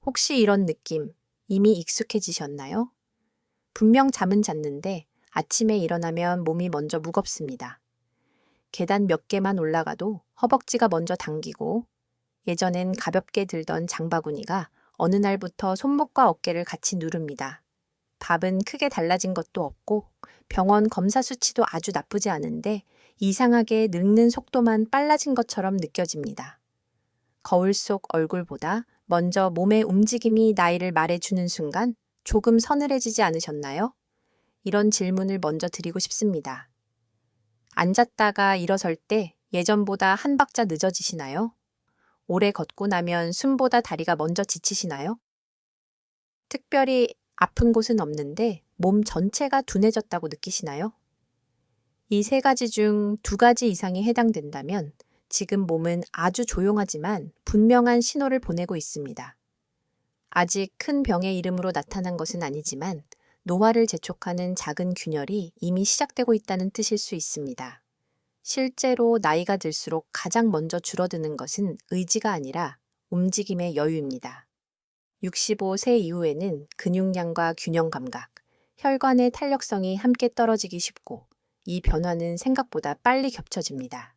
혹시 이런 느낌 이미 익숙해지셨나요? 분명 잠은 잤는데 아침에 일어나면 몸이 먼저 무겁습니다. 계단 몇 개만 올라가도 허벅지가 먼저 당기고 예전엔 가볍게 들던 장바구니가 어느 날부터 손목과 어깨를 같이 누릅니다. 밥은 크게 달라진 것도 없고 병원 검사 수치도 아주 나쁘지 않은데 이상하게 늙는 속도만 빨라진 것처럼 느껴집니다. 거울 속 얼굴보다 먼저 몸의 움직임이 나이를 말해주는 순간 조금 서늘해지지 않으셨나요? 이런 질문을 먼저 드리고 싶습니다. 앉았다가 일어설 때 예전보다 한 박자 늦어지시나요? 오래 걷고 나면 숨보다 다리가 먼저 지치시나요? 특별히 아픈 곳은 없는데 몸 전체가 둔해졌다고 느끼시나요? 이 세 가지 중 두 가지 이상이 해당된다면 지금 몸은 아주 조용하지만 분명한 신호를 보내고 있습니다. 아직 큰 병의 이름으로 나타난 것은 아니지만 노화를 재촉하는 작은 균열이 이미 시작되고 있다는 뜻일 수 있습니다. 실제로 나이가 들수록 가장 먼저 줄어드는 것은 의지가 아니라 움직임의 여유입니다. 65세 이후에는 근육량과 균형 감각, 혈관의 탄력성이 함께 떨어지기 쉽고 이 변화는 생각보다 빨리 겹쳐집니다.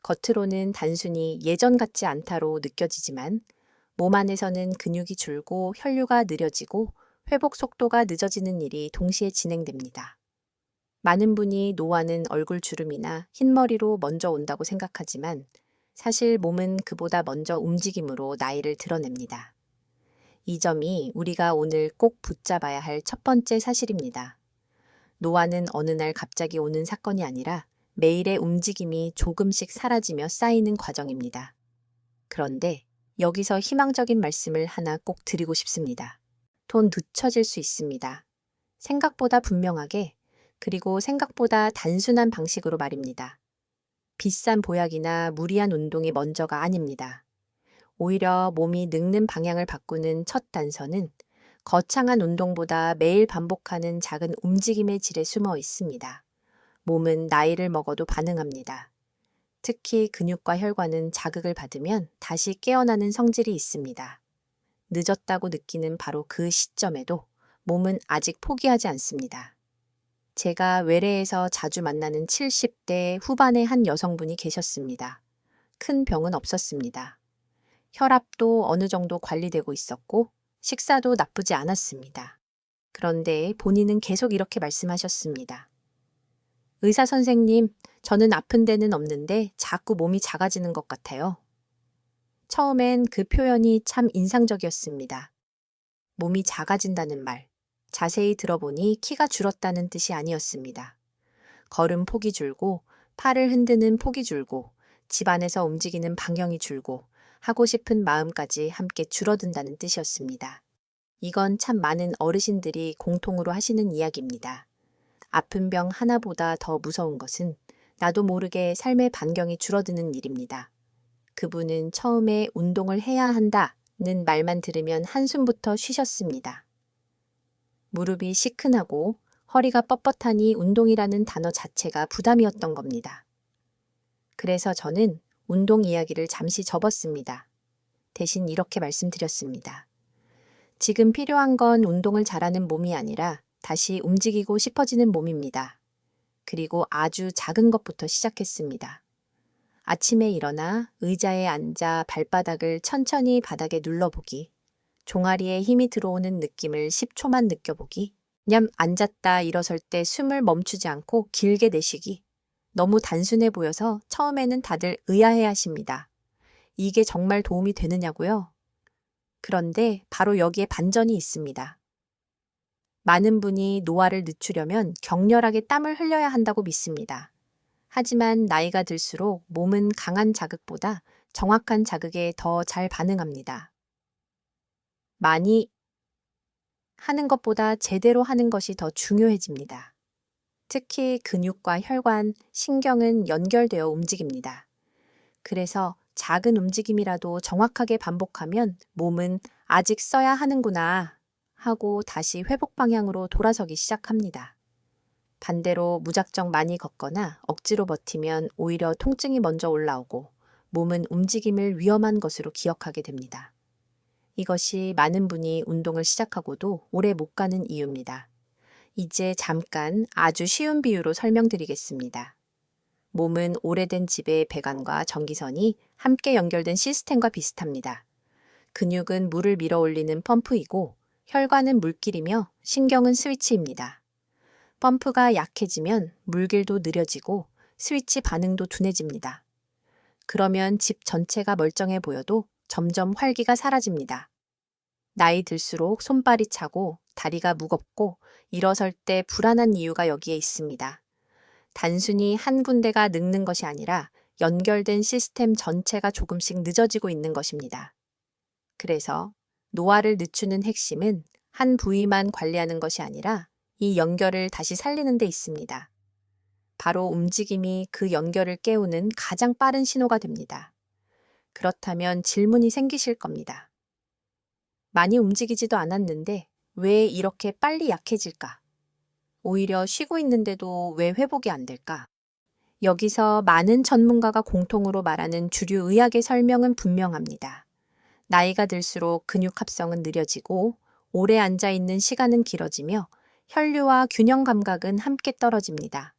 겉으로는 단순히 예전 같지 않다로 느껴지지만 몸 안에서는 근육이 줄고 혈류가 느려지고 회복 속도가 늦어지는 일이 동시에 진행됩니다. 많은 분이 노화는 얼굴 주름이나 흰머리로 먼저 온다고 생각하지만 사실 몸은 그보다 먼저 움직임으로 나이를 드러냅니다. 이 점이 우리가 오늘 꼭 붙잡아야 할 첫 번째 사실입니다. 노화는 어느 날 갑자기 오는 사건이 아니라 매일의 움직임이 조금씩 사라지며 쌓이는 과정입니다. 그런데 여기서 희망적인 말씀을 하나 꼭 드리고 싶습니다. 돈 늦춰질 수 있습니다. 생각보다 분명하게, 그리고 생각보다 단순한 방식으로 말입니다. 비싼 보약이나 무리한 운동이 먼저가 아닙니다. 오히려 몸이 늙는 방향을 바꾸는 첫 단서는 거창한 운동보다 매일 반복하는 작은 움직임의 질에 숨어 있습니다. 몸은 나이를 먹어도 반응합니다. 특히 근육과 혈관은 자극을 받으면 다시 깨어나는 성질이 있습니다. 늦었다고 느끼는 바로 그 시점에도 몸은 아직 포기하지 않습니다. 제가 외래에서 자주 만나는 70대 후반의 한 여성분이 계셨습니다. 큰 병은 없었습니다. 혈압도 어느 정도 관리되고 있었고 식사도 나쁘지 않았습니다. 그런데 본인은 계속 이렇게 말씀하셨습니다. 의사 선생님, 저는 아픈 데는 없는데 자꾸 몸이 작아지는 것 같아요. 처음엔 그 표현이 참 인상적이었습니다. 몸이 작아진다는 말, 자세히 들어보니 키가 줄었다는 뜻이 아니었습니다. 걸음 폭이 줄고, 팔을 흔드는 폭이 줄고, 집안에서 움직이는 방향이 줄고, 하고 싶은 마음까지 함께 줄어든다는 뜻이었습니다. 이건 참 많은 어르신들이 공통으로 하시는 이야기입니다. 아픈 병 하나보다 더 무서운 것은 나도 모르게 삶의 반경이 줄어드는 일입니다. 그분은 처음에 운동을 해야 한다는 말만 들으면 한숨부터 쉬셨습니다. 무릎이 시큰하고 허리가 뻣뻣하니 운동이라는 단어 자체가 부담이었던 겁니다. 그래서 저는 운동 이야기를 잠시 접었습니다. 대신 이렇게 말씀드렸습니다. 지금 필요한 건 운동을 잘하는 몸이 아니라 다시 움직이고 싶어지는 몸입니다. 그리고 아주 작은 것부터 시작했습니다. 아침에 일어나 의자에 앉아 발바닥을 천천히 바닥에 눌러보기, 종아리에 힘이 들어오는 느낌을 10초만 느껴보기, 냠 앉았다 일어설 때 숨을 멈추지 않고 길게 내쉬기. 너무 단순해 보여서 처음에는 다들 의아해 하십니다. 이게 정말 도움이 되느냐고요? 그런데 바로 여기에 반전이 있습니다. 많은 분이 노화를 늦추려면 격렬하게 땀을 흘려야 한다고 믿습니다. 하지만 나이가 들수록 몸은 강한 자극보다 정확한 자극에 더 잘 반응합니다. 많이 하는 것보다 제대로 하는 것이 더 중요해집니다. 특히 근육과 혈관, 신경은 연결되어 움직입니다. 그래서 작은 움직임이라도 정확하게 반복하면 몸은 아직 써야 하는구나 하고 다시 회복 방향으로 돌아서기 시작합니다. 반대로 무작정 많이 걷거나 억지로 버티면 오히려 통증이 먼저 올라오고 몸은 움직임을 위험한 것으로 기억하게 됩니다. 이것이 많은 분이 운동을 시작하고도 오래 못 가는 이유입니다. 이제 잠깐 아주 쉬운 비유로 설명드리겠습니다. 몸은 오래된 집의 배관과 전기선이 함께 연결된 시스템과 비슷합니다. 근육은 물을 밀어 올리는 펌프이고 혈관은 물길이며 신경은 스위치입니다. 펌프가 약해지면 물길도 느려지고 스위치 반응도 둔해집니다. 그러면 집 전체가 멀쩡해 보여도 점점 활기가 사라집니다. 나이 들수록 손발이 차고 다리가 무겁고 일어설 때 불안한 이유가 여기에 있습니다. 단순히 한 군데가 늙는 것이 아니라 연결된 시스템 전체가 조금씩 늦어지고 있는 것입니다. 그래서 노화를 늦추는 핵심은 한 부위만 관리하는 것이 아니라 이 연결을 다시 살리는 데 있습니다. 바로 움직임이 그 연결을 깨우는 가장 빠른 신호가 됩니다. 그렇다면 질문이 생기실 겁니다. 많이 움직이지도 않았는데 왜 이렇게 빨리 약해질까? 오히려 쉬고 있는데도 왜 회복이 안 될까? 여기서 많은 전문가가 공통으로 말하는 주류 의학의 설명은 분명합니다. 나이가 들수록 근육 합성은 느려지고 오래 앉아 있는 시간은 길어지며 혈류와 균형 감각은 함께 떨어집니다.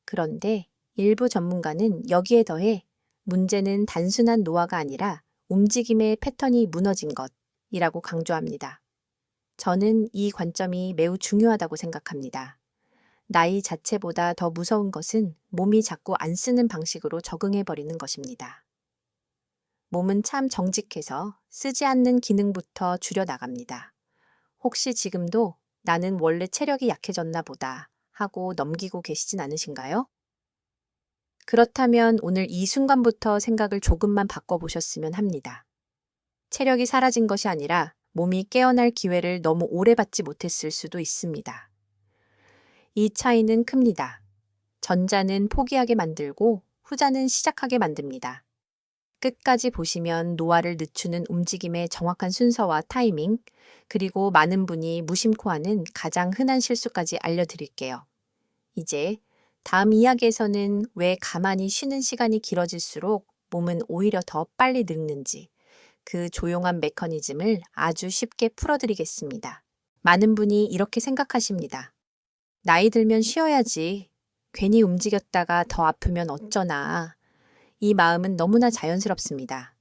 그런데 일부 전문가는 여기에 더해 문제는 단순한 노화가 아니라 움직임의 패턴이 무너진 것이라고 강조합니다. 저는 이 관점이 매우 중요하다고 생각합니다. 나이 자체보다 더 무서운 것은 몸이 자꾸 안 쓰는 방식으로 적응해버리는 것입니다. 몸은 참 정직해서 쓰지 않는 기능부터 줄여나갑니다. 혹시 지금도 나는 원래 체력이 약해졌나 보다 하고 넘기고 계시진 않으신가요? 그렇다면 오늘 이 순간부터 생각을 조금만 바꿔보셨으면 합니다. 체력이 사라진 것이 아니라 몸이 깨어날 기회를 너무 오래 받지 못했을 수도 있습니다. 이 차이는 큽니다. 전자는 포기하게 만들고 후자는 시작하게 만듭니다. 끝까지 보시면 노화를 늦추는 움직임의 정확한 순서와 타이밍, 그리고 많은 분이 무심코 하는 가장 흔한 실수까지 알려드릴게요. 이제 다음 이야기에서는 왜 가만히 쉬는 시간이 길어질수록 몸은 오히려 더 빨리 늙는지, 그 조용한 메커니즘을 아주 쉽게 풀어드리겠습니다. 많은 분이 이렇게 생각하십니다. 나이 들면 쉬어야지. 괜히 움직였다가 더 아프면 어쩌나. 이 마음은 너무나 자연스럽습니다.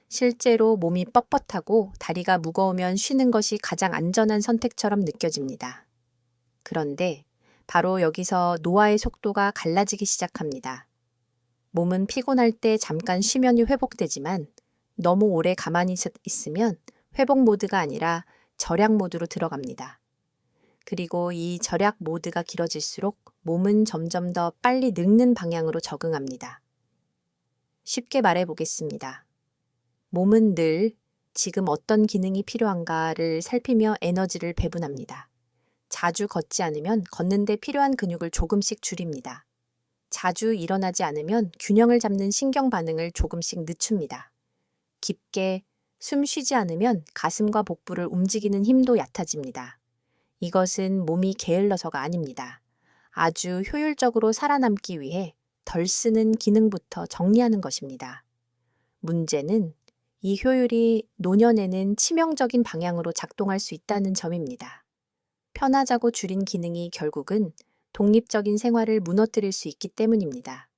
실제로 몸이 뻣뻣하고 다리가 무거우면 쉬는 것이 가장 안전한 선택처럼 느껴집니다. 그런데 바로 여기서 노화의 속도가 갈라지기 시작합니다. 몸은 피곤할 때 잠깐 쉬면이 회복되지만 너무 오래 가만히 있으면 회복 모드가 아니라 절약 모드로 들어갑니다. 그리고 이 절약 모드가 길어질수록 몸은 점점 더 빨리 늙는 방향으로 적응합니다. 쉽게 말해 보겠습니다. 몸은 늘 지금 어떤 기능이 필요한가를 살피며 에너지를 배분합니다. 자주 걷지 않으면 걷는데 필요한 근육을 조금씩 줄입니다. 자주 일어나지 않으면 균형을 잡는 신경 반응을 조금씩 늦춥니다. 깊게 숨 쉬지 않으면 가슴과 복부를 움직이는 힘도 얕아집니다. 이것은 몸이 게을러서가 아닙니다. 아주 효율적으로 살아남기 위해 덜 쓰는 기능부터 정리하는 것입니다. 문제는 이 효율이 노년에는 치명적인 방향으로 작동할 수 있다는 점입니다. 편하자고 줄인 기능이 결국은 독립적인 생활을 무너뜨릴 수 있기 때문입니다.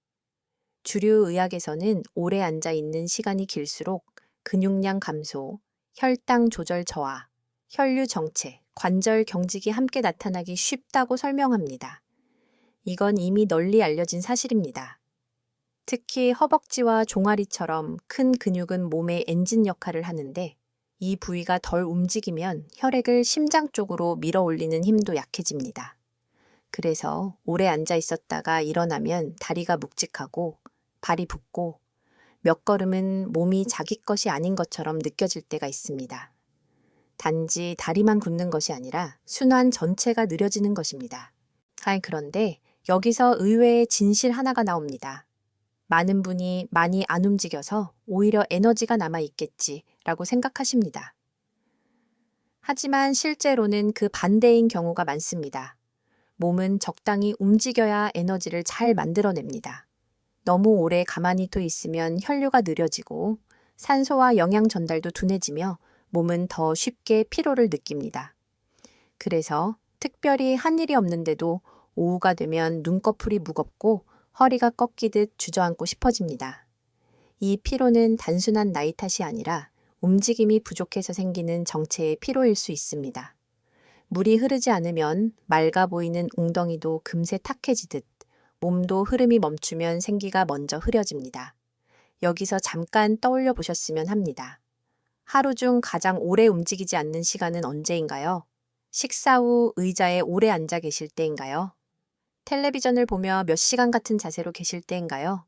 주류 의학에서는 오래 앉아 있는 시간이 길수록 근육량 감소, 혈당 조절 저하, 혈류 정체, 관절 경직이 함께 나타나기 쉽다고 설명합니다. 이건 이미 널리 알려진 사실입니다. 특히 허벅지와 종아리처럼 큰 근육은 몸의 엔진 역할을 하는데 이 부위가 덜 움직이면 혈액을 심장 쪽으로 밀어 올리는 힘도 약해집니다. 그래서 오래 앉아 있었다가 일어나면 다리가 묵직하고 발이 붓고 몇 걸음은 몸이 자기 것이 아닌 것처럼 느껴질 때가 있습니다. 단지 다리만 굳는 것이 아니라 순환 전체가 느려지는 것입니다. 그런데 여기서 의외의 진실 하나가 나옵니다. 많은 분이 많이 안 움직여서 오히려 에너지가 남아있겠지라고 생각하십니다. 하지만 실제로는 그 반대인 경우가 많습니다. 몸은 적당히 움직여야 에너지를 잘 만들어냅니다. 너무 오래 가만히 또 있으면 혈류가 느려지고 산소와 영양 전달도 둔해지며 몸은 더 쉽게 피로를 느낍니다. 그래서 특별히 한 일이 없는데도 오후가 되면 눈꺼풀이 무겁고 허리가 꺾이듯 주저앉고 싶어집니다. 이 피로는 단순한 나이 탓이 아니라 움직임이 부족해서 생기는 정체의 피로일 수 있습니다. 물이 흐르지 않으면 맑아 보이는 웅덩이도 금세 탁해지듯 몸도 흐름이 멈추면 생기가 먼저 흐려집니다. 여기서 잠깐 떠올려 보셨으면 합니다. 하루 중 가장 오래 움직이지 않는 시간은 언제인가요? 식사 후 의자에 오래 앉아 계실 때인가요? 텔레비전을 보며 몇 시간 같은 자세로 계실 때인가요?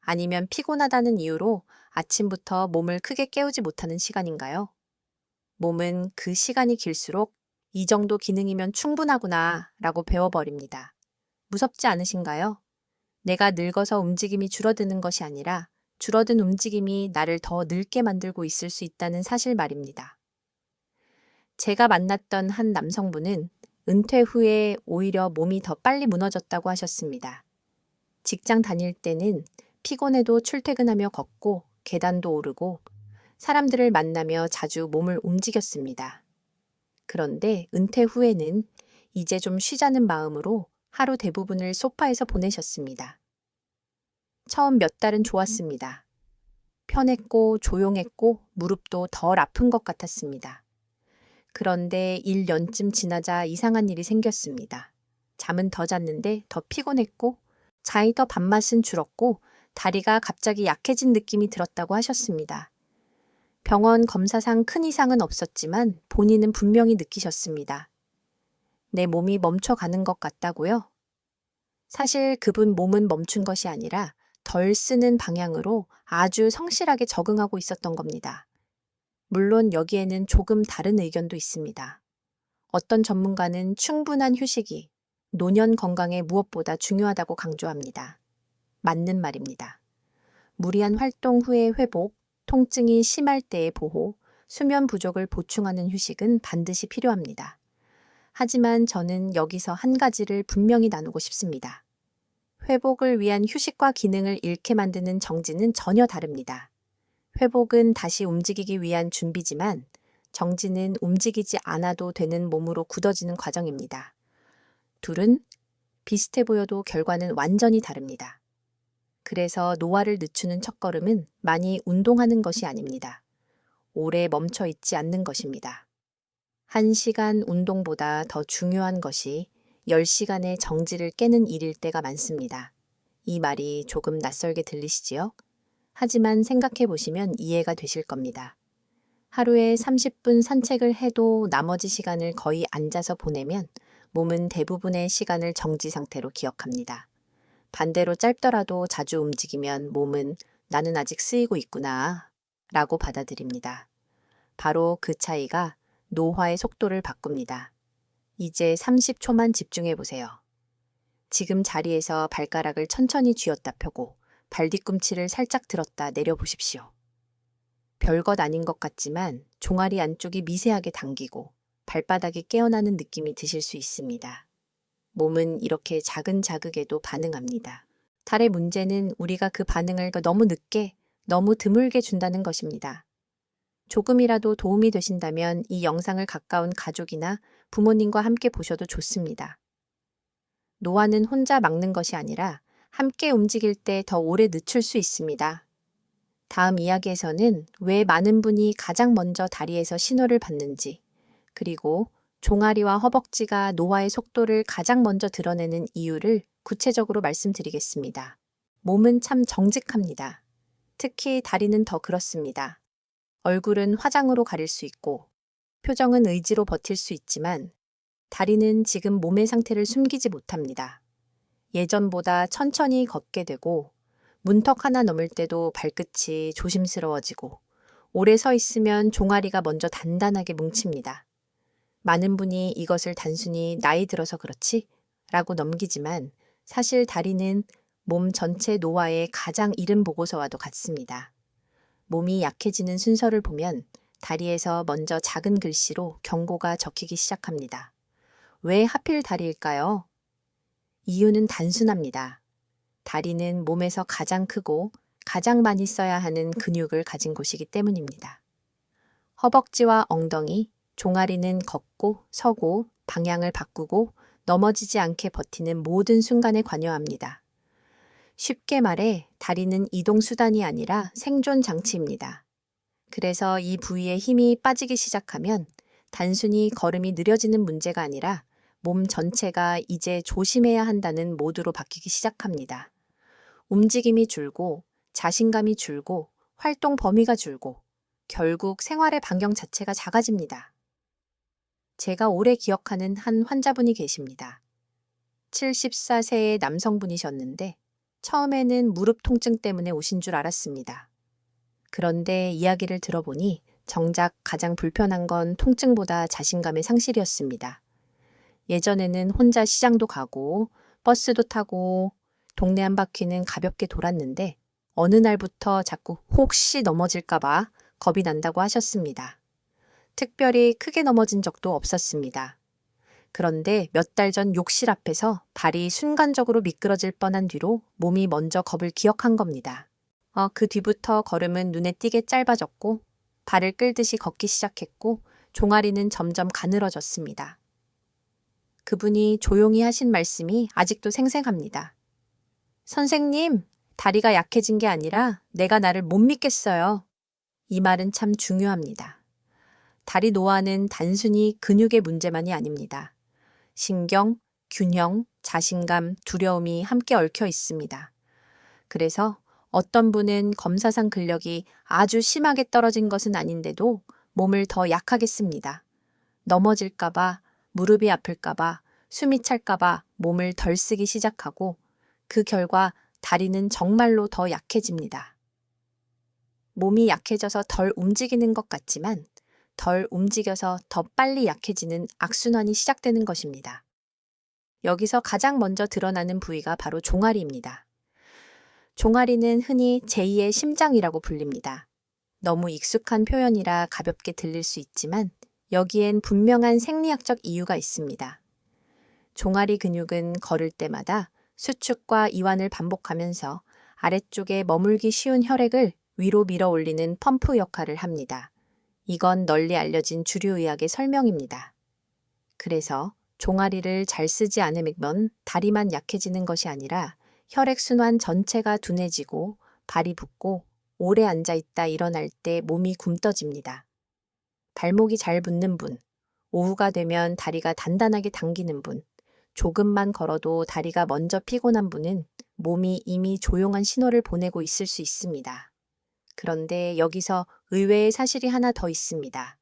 아니면 피곤하다는 이유로 아침부터 몸을 크게 깨우지 못하는 시간인가요? 몸은 그 시간이 길수록 이 정도 기능이면 충분하구나 라고 배워버립니다. 무섭지 않으신가요? 내가 늙어서 움직임이 줄어드는 것이 아니라 줄어든 움직임이 나를 더 늙게 만들고 있을 수 있다는 사실 말입니다. 제가 만났던 한 남성분은 은퇴 후에 오히려 몸이 더 빨리 무너졌다고 하셨습니다. 직장 다닐 때는 피곤해도 출퇴근하며 걷고 계단도 오르고 사람들을 만나며 자주 몸을 움직였습니다. 그런데 은퇴 후에는 이제 좀 쉬자는 마음으로 하루 대부분을 소파에서 보내셨습니다. 처음 몇 달은 좋았습니다. 편했고 조용했고 무릎도 덜 아픈 것 같았습니다. 그런데 1년쯤 지나자 이상한 일이 생겼습니다. 잠은 더 잤는데 더 피곤했고 자이더 밥맛은 줄었고 다리가 갑자기 약해진 느낌이 들었다고 하셨습니다. 병원 검사상 큰 이상은 없었지만 본인은 분명히 느끼셨습니다. 내 몸이 멈춰가는 것 같다고요? 사실 그분 몸은 멈춘 것이 아니라 덜 쓰는 방향으로 아주 성실하게 적응하고 있었던 겁니다. 물론 여기에는 조금 다른 의견도 있습니다. 어떤 전문가는 충분한 휴식이 노년 건강에 무엇보다 중요하다고 강조합니다. 맞는 말입니다. 무리한 활동 후의 회복, 통증이 심할 때의 보호, 수면 부족을 보충하는 휴식은 반드시 필요합니다. 하지만 저는 여기서 한 가지를 분명히 나누고 싶습니다. 회복을 위한 휴식과 기능을 잃게 만드는 정지는 전혀 다릅니다. 회복은 다시 움직이기 위한 준비지만 정지는 움직이지 않아도 되는 몸으로 굳어지는 과정입니다. 둘은 비슷해 보여도 결과는 완전히 다릅니다. 그래서 노화를 늦추는 첫걸음은 많이 운동하는 것이 아닙니다. 오래 멈춰 있지 않는 것입니다. 1시간 운동보다 더 중요한 것이 10시간의 정지를 깨는 일일 때가 많습니다. 이 말이 조금 낯설게 들리시지요? 하지만 생각해 보시면 이해가 되실 겁니다. 하루에 30분 산책을 해도 나머지 시간을 거의 앉아서 보내면 몸은 대부분의 시간을 정지 상태로 기억합니다. 반대로 짧더라도 자주 움직이면 몸은 나는 아직 쓰이고 있구나 라고 받아들입니다. 바로 그 차이가 노화의 속도를 바꿉니다. 이제 30초만 집중해 보세요. 지금 자리에서 발가락을 천천히 쥐었다 펴고 발 뒤꿈치를 살짝 들었다 내려 보십시오. 별것 아닌 것 같지만 종아리 안쪽이 미세하게 당기고 발바닥이 깨어나는 느낌이 드실 수 있습니다. 몸은 이렇게 작은 자극에도 반응합니다. 달의 문제는 우리가 그 반응을 너무 늦게, 너무 드물게 준다는 것입니다. 조금이라도 도움이 되신다면 이 영상을 가까운 가족이나 부모님과 함께 보셔도 좋습니다. 노화는 혼자 막는 것이 아니라 함께 움직일 때 더 오래 늦출 수 있습니다. 다음 이야기에서는 왜 많은 분이 가장 먼저 다리에서 신호를 받는지, 그리고 종아리와 허벅지가 노화의 속도를 가장 먼저 드러내는 이유를 구체적으로 말씀드리겠습니다. 몸은 참 정직합니다. 특히 다리는 더 그렇습니다. 얼굴은 화장으로 가릴 수 있고 표정은 의지로 버틸 수 있지만 다리는 지금 몸의 상태를 숨기지 못합니다. 예전보다 천천히 걷게 되고 문턱 하나 넘을 때도 발끝이 조심스러워지고 오래 서 있으면 종아리가 먼저 단단하게 뭉칩니다. 많은 분이 이것을 단순히 나이 들어서 그렇지? 라고 넘기지만 사실 다리는 몸 전체 노화의 가장 이른 보고서와도 같습니다. 몸이 약해지는 순서를 보면 다리에서 먼저 작은 글씨로 경고가 적히기 시작합니다. 왜 하필 다리일까요? 이유는 단순합니다. 다리는 몸에서 가장 크고 가장 많이 써야 하는 근육을 가진 곳이기 때문입니다. 허벅지와 엉덩이, 종아리는 걷고 서고 방향을 바꾸고 넘어지지 않게 버티는 모든 순간에 관여합니다. 쉽게 말해 다리는 이동수단이 아니라 생존 장치입니다. 그래서 이 부위에 힘이 빠지기 시작하면 단순히 걸음이 느려지는 문제가 아니라 몸 전체가 이제 조심해야 한다는 모드로 바뀌기 시작합니다. 움직임이 줄고 자신감이 줄고 활동 범위가 줄고 결국 생활의 반경 자체가 작아집니다. 제가 오래 기억하는 한 환자분이 계십니다. 74세의 남성분이셨는데 처음에는 무릎 통증 때문에 오신 줄 알았습니다. 그런데 이야기를 들어보니 정작 가장 불편한 건 통증보다 자신감의 상실이었습니다. 예전에는 혼자 시장도 가고 버스도 타고 동네 한 바퀴는 가볍게 돌았는데 어느 날부터 자꾸 혹시 넘어질까봐 겁이 난다고 하셨습니다. 특별히 크게 넘어진 적도 없었습니다. 그런데 몇 달 전 욕실 앞에서 발이 순간적으로 미끄러질 뻔한 뒤로 몸이 먼저 겁을 기억한 겁니다. 그 뒤부터 걸음은 눈에 띄게 짧아졌고 발을 끌듯이 걷기 시작했고 종아리는 점점 가늘어졌습니다. 그분이 조용히 하신 말씀이 아직도 생생합니다. 선생님, 다리가 약해진 게 아니라 내가 나를 못 믿겠어요. 이 말은 참 중요합니다. 다리 노화는 단순히 근육의 문제만이 아닙니다. 신경, 균형, 자신감, 두려움이 함께 얽혀 있습니다. 그래서 어떤 분은 검사상 근력이 아주 심하게 떨어진 것은 아닌데도 몸을 더 약하게 씁니다. 넘어질까봐, 무릎이 아플까봐, 숨이 찰까봐 몸을 덜 쓰기 시작하고 그 결과 다리는 정말로 더 약해집니다. 몸이 약해져서 덜 움직이는 것 같지만 덜 움직여서 더 빨리 약해지는 악순환이 시작되는 것입니다. 여기서 가장 먼저 드러나는 부위가 바로 종아리입니다. 종아리는 흔히 제2의 심장이라고 불립니다. 너무 익숙한 표현이라 가볍게 들릴 수 있지만 여기엔 분명한 생리학적 이유가 있습니다. 종아리 근육은 걸을 때마다 수축과 이완을 반복하면서 아래쪽에 머물기 쉬운 혈액을 위로 밀어 올리는 펌프 역할을 합니다. 이건 널리 알려진 주류의학의 설명입니다. 그래서 종아리를 잘 쓰지 않으면 다리만 약해지는 것이 아니라 혈액순환 전체가 둔해지고 발이 붓고 오래 앉아있다 일어날 때 몸이 굼떠집니다. 발목이 잘 붙는 분, 오후가 되면 다리가 단단하게 당기는 분, 조금만 걸어도 다리가 먼저 피곤한 분은 몸이 이미 조용한 신호를 보내고 있을 수 있습니다. 그런데 여기서 의외의 사실이 하나 더 있습니다.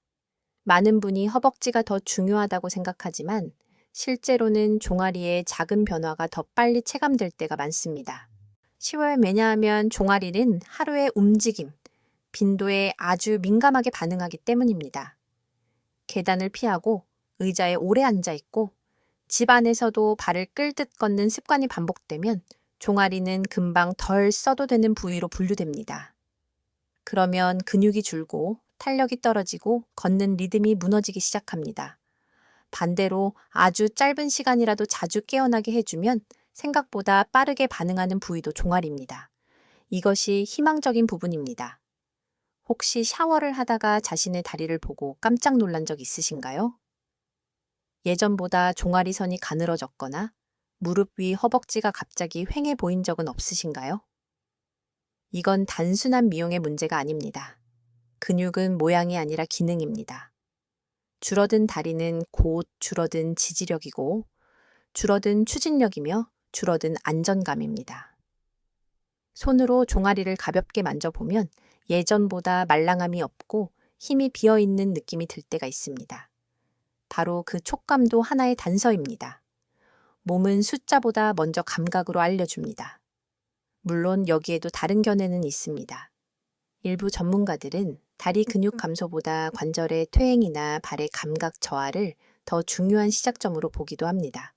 많은 분이 허벅지가 더 중요하다고 생각하지만 실제로는 종아리의 작은 변화가 더 빨리 체감될 때가 많습니다. 왜냐하면 종아리는 하루의 움직임, 빈도에 아주 민감하게 반응하기 때문입니다. 계단을 피하고 의자에 오래 앉아있고 집 안에서도 발을 끌듯 걷는 습관이 반복되면 종아리는 금방 덜 써도 되는 부위로 분류됩니다. 그러면 근육이 줄고 탄력이 떨어지고 걷는 리듬이 무너지기 시작합니다. 반대로 아주 짧은 시간이라도 자주 깨어나게 해주면 생각보다 빠르게 반응하는 부위도 종아리입니다. 이것이 희망적인 부분입니다. 혹시 샤워를 하다가 자신의 다리를 보고 깜짝 놀란 적 있으신가요? 예전보다 종아리선이 가늘어졌거나 무릎 위 허벅지가 갑자기 휑해 보인 적은 없으신가요? 이건 단순한 미용의 문제가 아닙니다. 근육은 모양이 아니라 기능입니다. 줄어든 다리는 곧 줄어든 지지력이고 줄어든 추진력이며 줄어든 안정감입니다. 손으로 종아리를 가볍게 만져보면 예전보다 말랑함이 없고 힘이 비어있는 느낌이 들 때가 있습니다. 바로 그 촉감도 하나의 단서입니다. 몸은 숫자보다 먼저 감각으로 알려줍니다. 물론 여기에도 다른 견해는 있습니다. 일부 전문가들은 다리 근육 감소보다 관절의 퇴행이나 발의 감각 저하를 더 중요한 시작점으로 보기도 합니다.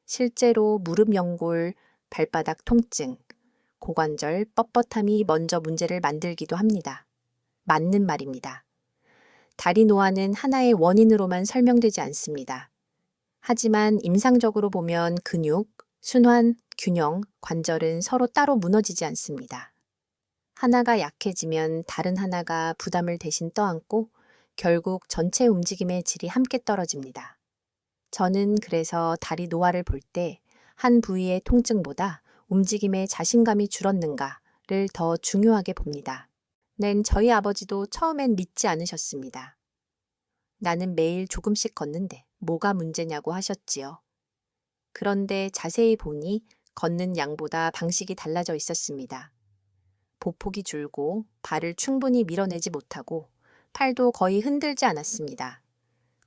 실제로 무릎 연골, 발바닥 통증, 고관절, 뻣뻣함이 먼저 문제를 만들기도 합니다. 맞는 말입니다. 다리 노화는 하나의 원인으로만 설명되지 않습니다. 하지만 임상적으로 보면 근육, 순환, 균형, 관절은 서로 따로 무너지지 않습니다. 하나가 약해지면 다른 하나가 부담을 대신 떠안고 결국 전체 움직임의 질이 함께 떨어집니다. 저는 그래서 다리 노화를 볼 때 한 부위의 통증보다 움직임의 자신감이 줄었는가를 더 중요하게 봅니다. 저희 아버지도 처음엔 믿지 않으셨습니다. 나는 매일 조금씩 걷는데 뭐가 문제냐고 하셨지요. 그런데 자세히 보니 걷는 양보다 방식이 달라져 있었습니다. 보폭이 줄고 발을 충분히 밀어내지 못하고 팔도 거의 흔들지 않았습니다.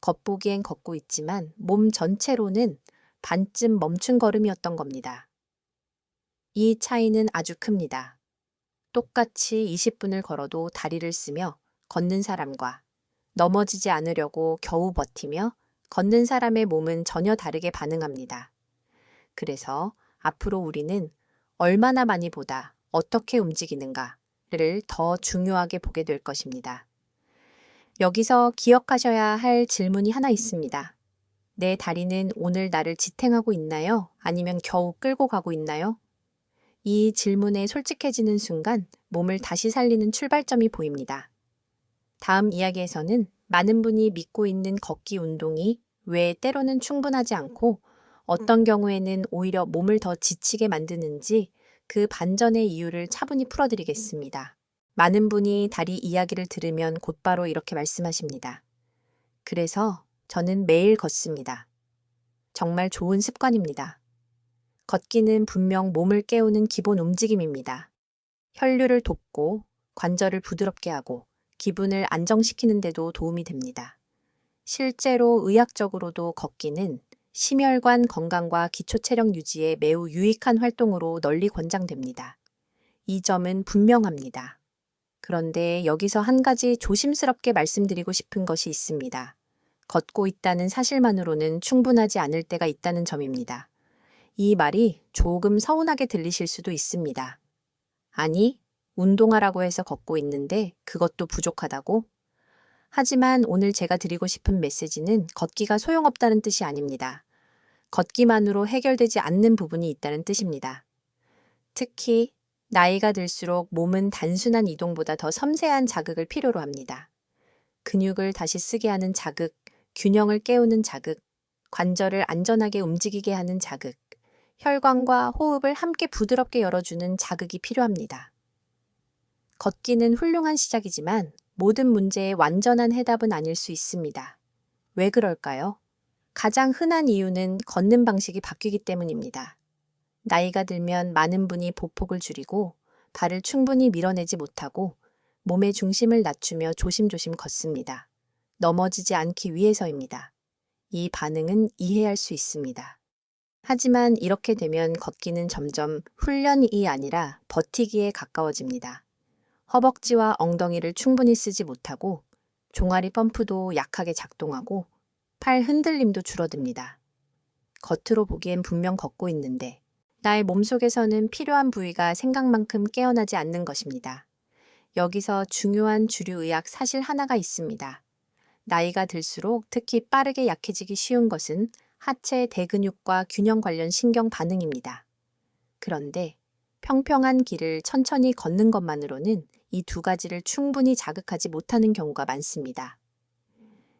겉보기엔 걷고 있지만 몸 전체로는 반쯤 멈춘 걸음이었던 겁니다. 이 차이는 아주 큽니다. 똑같이 20분을 걸어도 다리를 쓰며 걷는 사람과 넘어지지 않으려고 겨우 버티며 걷는 사람의 몸은 전혀 다르게 반응합니다. 그래서 앞으로 우리는 얼마나 많이 보다 어떻게 움직이는가를 더 중요하게 보게 될 것입니다. 여기서 기억하셔야 할 질문이 하나 있습니다. 내 다리는 오늘 나를 지탱하고 있나요? 아니면 겨우 끌고 가고 있나요? 이 질문에 솔직해지는 순간 몸을 다시 살리는 출발점이 보입니다. 다음 이야기에서는 많은 분이 믿고 있는 걷기 운동이 왜 때로는 충분하지 않고 어떤 경우에는 오히려 몸을 더 지치게 만드는지 그 반전의 이유를 차분히 풀어드리겠습니다. 많은 분이 다리 이야기를 들으면 곧바로 이렇게 말씀하십니다. 그래서 저는 매일 걷습니다. 정말 좋은 습관입니다. 걷기는 분명 몸을 깨우는 기본 움직임입니다. 혈류를 돕고 관절을 부드럽게 하고 기분을 안정시키는 데도 도움이 됩니다. 실제로 의학적으로도 걷기는 심혈관 건강과 기초 체력 유지에 매우 유익한 활동으로 널리 권장됩니다. 이 점은 분명합니다. 그런데 여기서 한 가지 조심스럽게 말씀드리고 싶은 것이 있습니다. 걷고 있다는 사실만으로는 충분하지 않을 때가 있다는 점입니다. 이 말이 조금 서운하게 들리실 수도 있습니다. 아니, 운동하라고 해서 걷고 있는데 그것도 부족하다고? 하지만 오늘 제가 드리고 싶은 메시지는 걷기가 소용없다는 뜻이 아닙니다. 걷기만으로 해결되지 않는 부분이 있다는 뜻입니다. 특히 나이가 들수록 몸은 단순한 이동보다 더 섬세한 자극을 필요로 합니다. 근육을 다시 쓰게 하는 자극, 균형을 깨우는 자극, 관절을 안전하게 움직이게 하는 자극, 혈관과 호흡을 함께 부드럽게 열어주는 자극이 필요합니다. 걷기는 훌륭한 시작이지만 모든 문제의 완전한 해답은 아닐 수 있습니다. 왜 그럴까요? 가장 흔한 이유는 걷는 방식이 바뀌기 때문입니다. 나이가 들면 많은 분이 보폭을 줄이고 발을 충분히 밀어내지 못하고 몸의 중심을 낮추며 조심조심 걷습니다. 넘어지지 않기 위해서입니다. 이 반응은 이해할 수 있습니다. 하지만 이렇게 되면 걷기는 점점 훈련이 아니라 버티기에 가까워집니다. 허벅지와 엉덩이를 충분히 쓰지 못하고 종아리 펌프도 약하게 작동하고 팔 흔들림도 줄어듭니다. 겉으로 보기엔 분명 걷고 있는데 나의 몸속에서는 필요한 부위가 생각만큼 깨어나지 않는 것입니다. 여기서 중요한 주류의학 사실 하나가 있습니다. 나이가 들수록 특히 빠르게 약해지기 쉬운 것은 하체 대근육과 균형 관련 신경 반응입니다. 그런데 평평한 길을 천천히 걷는 것만으로는 이 두 가지를 충분히 자극하지 못하는 경우가 많습니다.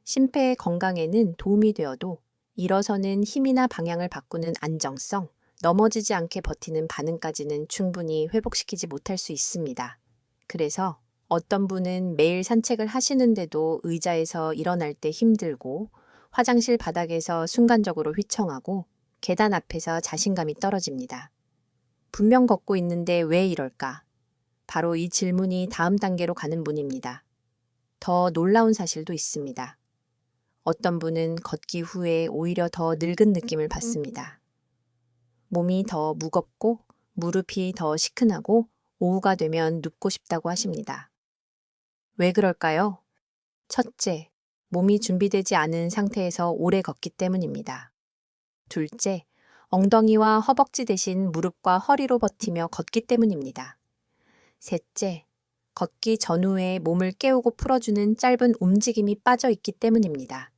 심폐의 건강에는 도움이 되어도 일어서는 힘이나 방향을 바꾸는 안정성, 넘어지지 않게 버티는 반응까지는 충분히 회복시키지 못할 수 있습니다. 그래서 어떤 분은 매일 산책을 하시는데도 의자에서 일어날 때 힘들고 화장실 바닥에서 순간적으로 휘청하고 계단 앞에서 자신감이 떨어집니다. 분명 걷고 있는데 왜 이럴까? 바로 이 질문이 다음 단계로 가는 분입니다. 더 놀라운 사실도 있습니다. 어떤 분은 걷기 후에 오히려 더 늙은 느낌을 받습니다. 몸이 더 무겁고 무릎이 더 시큰하고 오후가 되면 눕고 싶다고 하십니다. 왜 그럴까요? 첫째, 몸이 준비되지 않은 상태에서 오래 걷기 때문입니다. 둘째, 엉덩이와 허벅지 대신 무릎과 허리로 버티며 걷기 때문입니다. 셋째, 걷기 전후에 몸을 깨우고 풀어주는 짧은 움직임이 빠져 있기 때문입니다.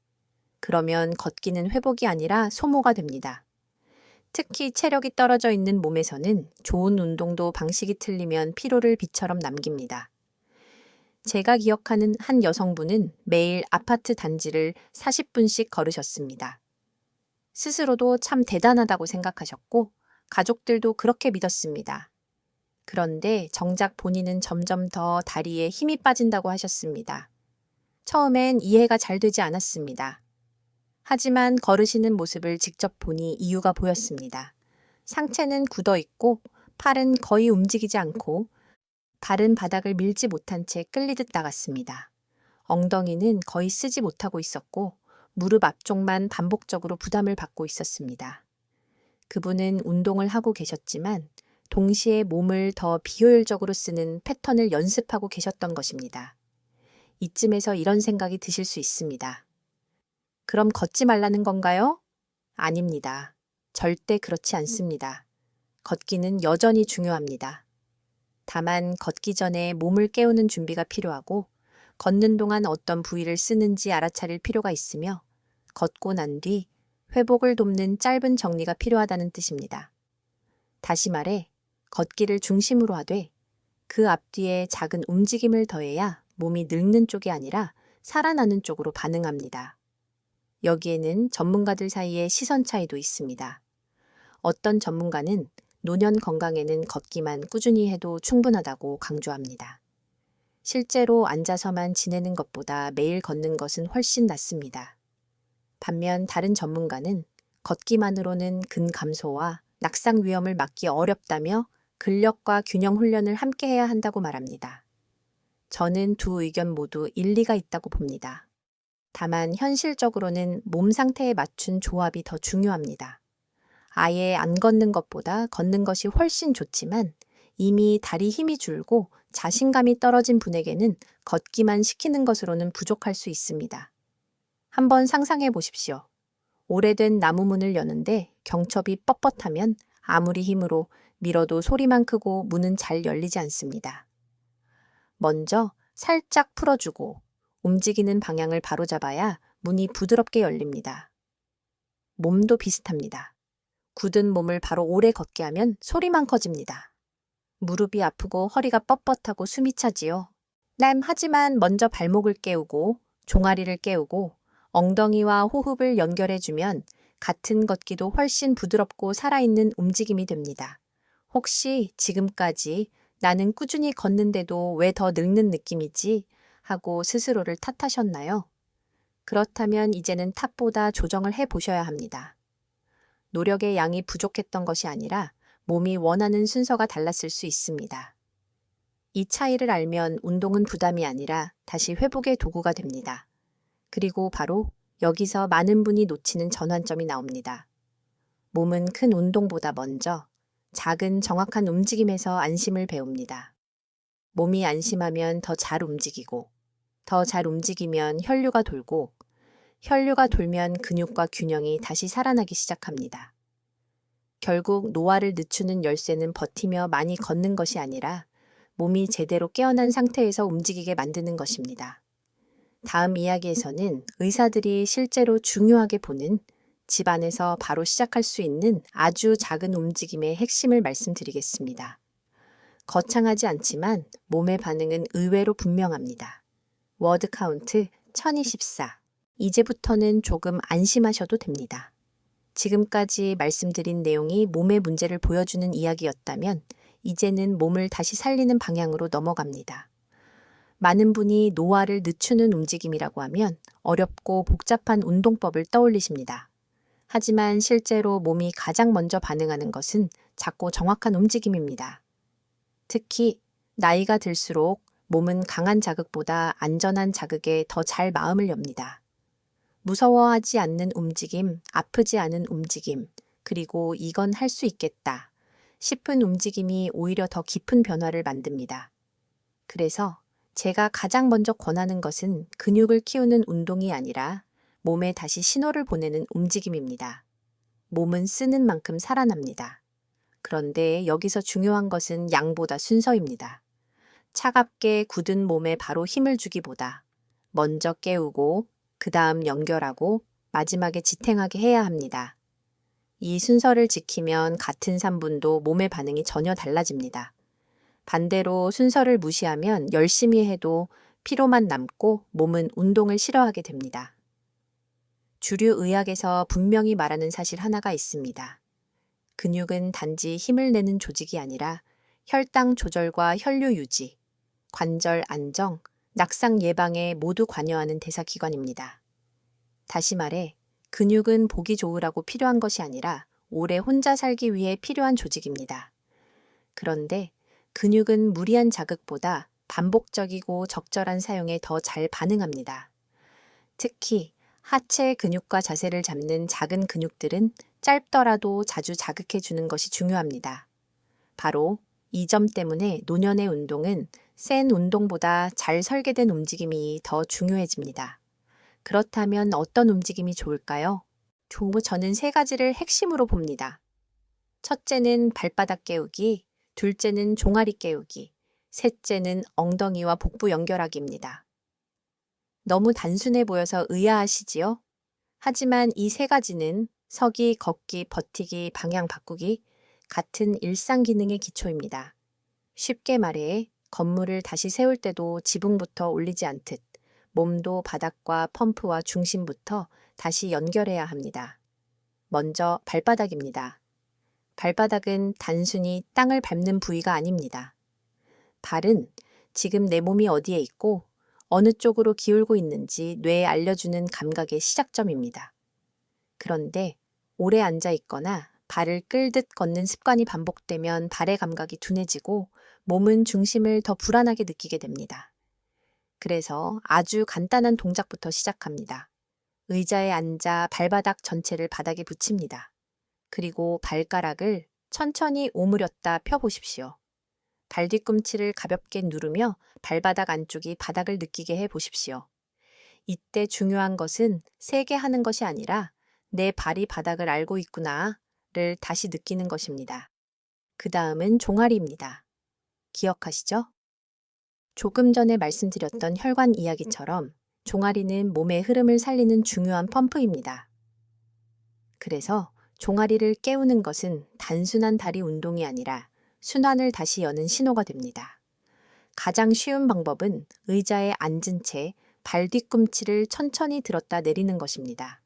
그러면 걷기는 회복이 아니라 소모가 됩니다. 특히 체력이 떨어져 있는 몸에서는 좋은 운동도 방식이 틀리면 피로를 비처럼 남깁니다. 제가 기억하는 한 여성분은 매일 아파트 단지를 40분씩 걸으셨습니다. 스스로도 참 대단하다고 생각하셨고 가족들도 그렇게 믿었습니다. 그런데 정작 본인은 점점 더 다리에 힘이 빠진다고 하셨습니다. 처음엔 이해가 잘 되지 않았습니다. 하지만 걸으시는 모습을 직접 보니 이유가 보였습니다. 상체는 굳어 있고 팔은 거의 움직이지 않고 발은 바닥을 밀지 못한 채 끌리듯 나갔습니다. 엉덩이는 거의 쓰지 못하고 있었고 무릎 앞쪽만 반복적으로 부담을 받고 있었습니다. 그분은 운동을 하고 계셨지만 동시에 몸을 더 비효율적으로 쓰는 패턴을 연습하고 계셨던 것입니다. 이쯤에서 이런 생각이 드실 수 있습니다. 그럼 걷지 말라는 건가요? 아닙니다. 절대 그렇지 않습니다. 걷기는 여전히 중요합니다. 다만 걷기 전에 몸을 깨우는 준비가 필요하고 걷는 동안 어떤 부위를 쓰는지 알아차릴 필요가 있으며 걷고 난 뒤 회복을 돕는 짧은 정리가 필요하다는 뜻입니다. 다시 말해 걷기를 중심으로 하되 그 앞뒤에 작은 움직임을 더해야 몸이 늙는 쪽이 아니라 살아나는 쪽으로 반응합니다. 여기에는 전문가들 사이에 시선 차이도 있습니다. 어떤 전문가는 노년 건강에는 걷기만 꾸준히 해도 충분하다고 강조합니다. 실제로 앉아서만 지내는 것보다 매일 걷는 것은 훨씬 낫습니다. 반면 다른 전문가는 걷기만으로는 근 감소와 낙상 위험을 막기 어렵다며 근력과 균형 훈련을 함께 해야 한다고 말합니다. 저는 두 의견 모두 일리가 있다고 봅니다. 다만 현실적으로는 몸 상태에 맞춘 조합이 더 중요합니다. 아예 안 걷는 것보다 걷는 것이 훨씬 좋지만 이미 다리 힘이 줄고 자신감이 떨어진 분에게는 걷기만 시키는 것으로는 부족할 수 있습니다. 한번 상상해 보십시오. 오래된 나무 문을 여는데 경첩이 뻣뻣하면 아무리 힘으로 밀어도 소리만 크고 문은 잘 열리지 않습니다. 먼저 살짝 풀어주고 움직이는 방향을 바로잡아야 문이 부드럽게 열립니다. 몸도 비슷합니다. 굳은 몸을 바로 오래 걷게 하면 소리만 커집니다. 무릎이 아프고 허리가 뻣뻣하고 숨이 차지요. 하지만 먼저 발목을 깨우고 종아리를 깨우고 엉덩이와 호흡을 연결해주면 같은 걷기도 훨씬 부드럽고 살아있는 움직임이 됩니다. 혹시 지금까지 나는 꾸준히 걷는데도 왜 더 늙는 느낌이지? 하고 스스로를 탓하셨나요? 그렇다면 이제는 탓보다 조정을 해보셔야 합니다. 노력의 양이 부족했던 것이 아니라 몸이 원하는 순서가 달랐을 수 있습니다. 이 차이를 알면 운동은 부담이 아니라 다시 회복의 도구가 됩니다. 그리고 바로 여기서 많은 분이 놓치는 전환점이 나옵니다. 몸은 큰 운동보다 먼저 작은 정확한 움직임에서 안심을 배웁니다. 몸이 안심하면 더 잘 움직이고, 더 잘 움직이면 혈류가 돌고, 혈류가 돌면 근육과 균형이 다시 살아나기 시작합니다. 결국 노화를 늦추는 열쇠는 버티며 많이 걷는 것이 아니라 몸이 제대로 깨어난 상태에서 움직이게 만드는 것입니다. 다음 이야기에서는 의사들이 실제로 중요하게 보는 집안에서 바로 시작할 수 있는 아주 작은 움직임의 핵심을 말씀드리겠습니다. 거창하지 않지만 몸의 반응은 의외로 분명합니다. 워드 카운트 1024. 이제부터는 조금 안심하셔도 됩니다. 지금까지 말씀드린 내용이 몸의 문제를 보여주는 이야기였다면 이제는 몸을 다시 살리는 방향으로 넘어갑니다. 많은 분이 노화를 늦추는 움직임이라고 하면 어렵고 복잡한 운동법을 떠올리십니다. 하지만 실제로 몸이 가장 먼저 반응하는 것은 작고 정확한 움직임입니다. 특히 나이가 들수록 몸은 강한 자극보다 안전한 자극에 더 잘 마음을 엽니다. 무서워하지 않는 움직임, 아프지 않은 움직임, 그리고 이건 할 수 있겠다 싶은 움직임이 오히려 더 깊은 변화를 만듭니다. 그래서 제가 가장 먼저 권하는 것은 근육을 키우는 운동이 아니라 몸에 다시 신호를 보내는 움직임입니다. 몸은 쓰는 만큼 살아납니다. 그런데 여기서 중요한 것은 양보다 순서입니다. 차갑게 굳은 몸에 바로 힘을 주기보다 먼저 깨우고 그 다음 연결하고 마지막에 지탱하게 해야 합니다. 이 순서를 지키면 같은 3분도 몸의 반응이 전혀 달라집니다. 반대로 순서를 무시하면 열심히 해도 피로만 남고 몸은 운동을 싫어하게 됩니다. 주류 의학에서 분명히 말하는 사실 하나가 있습니다. 근육은 단지 힘을 내는 조직이 아니라 혈당 조절과 혈류 유지, 관절 안정, 낙상 예방에 모두 관여하는 대사기관입니다. 다시 말해, 근육은 보기 좋으라고 필요한 것이 아니라 오래 혼자 살기 위해 필요한 조직입니다. 그런데 근육은 무리한 자극보다 반복적이고 적절한 사용에 더 잘 반응합니다. 특히 하체 근육과 자세를 잡는 작은 근육들은 짧더라도 자주 자극해 주는 것이 중요합니다. 바로 이 점 때문에 노년의 운동은 센 운동보다 잘 설계된 움직임이 더 중요해집니다. 그렇다면 어떤 움직임이 좋을까요? 저는 세 가지를 핵심으로 봅니다. 첫째는 발바닥 깨우기, 둘째는 종아리 깨우기, 셋째는 엉덩이와 복부 연결하기입니다. 너무 단순해 보여서 의아하시지요? 하지만 이 세 가지는 서기, 걷기, 버티기, 방향 바꾸기 같은 일상 기능의 기초입니다. 쉽게 말해 건물을 다시 세울 때도 지붕부터 올리지 않듯 몸도 바닥과 펌프와 중심부터 다시 연결해야 합니다. 먼저 발바닥입니다. 발바닥은 단순히 땅을 밟는 부위가 아닙니다. 발은 지금 내 몸이 어디에 있고 어느 쪽으로 기울고 있는지 뇌에 알려주는 감각의 시작점입니다. 그런데 오래 앉아 있거나 발을 끌듯 걷는 습관이 반복되면 발의 감각이 둔해지고 몸은 중심을 더 불안하게 느끼게 됩니다. 그래서 아주 간단한 동작부터 시작합니다. 의자에 앉아 발바닥 전체를 바닥에 붙입니다. 그리고 발가락을 천천히 오므렸다 펴보십시오. 발 뒤꿈치를 가볍게 누르며 발바닥 안쪽이 바닥을 느끼게 해보십시오. 이때 중요한 것은 세게 하는 것이 아니라 내 발이 바닥을 알고 있구나를 다시 느끼는 것입니다. 그 다음은 종아리입니다. 기억하시죠? 조금 전에 말씀드렸던 혈관 이야기처럼 종아리는 몸의 흐름을 살리는 중요한 펌프입니다. 그래서 종아리를 깨우는 것은 단순한 다리 운동이 아니라 순환을 다시 여는 신호가 됩니다. 가장 쉬운 방법은 의자에 앉은 채 발 뒤꿈치를 천천히 들었다 내리는 것입니다.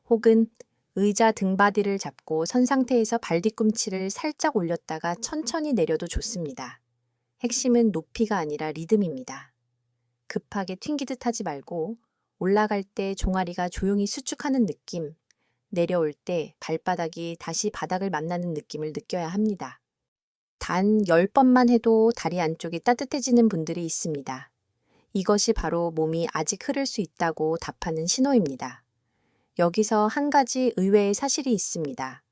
혹은 의자 등받이를 잡고 선 상태에서 발 뒤꿈치를 살짝 올렸다가 천천히 내려도 좋습니다. 핵심은 높이가 아니라 리듬입니다. 급하게 튕기듯 하지 말고 올라갈 때 종아리가 조용히 수축하는 느낌, 내려올 때 발바닥이 다시 바닥을 만나는 느낌을 느껴야 합니다. 단 10번만 해도 다리 안쪽이 따뜻해지는 분들이 있습니다. 이것이 바로 몸이 아직 흐를 수 있다고 답하는 신호입니다. 여기서 한 가지 의외의 사실이 있습니다.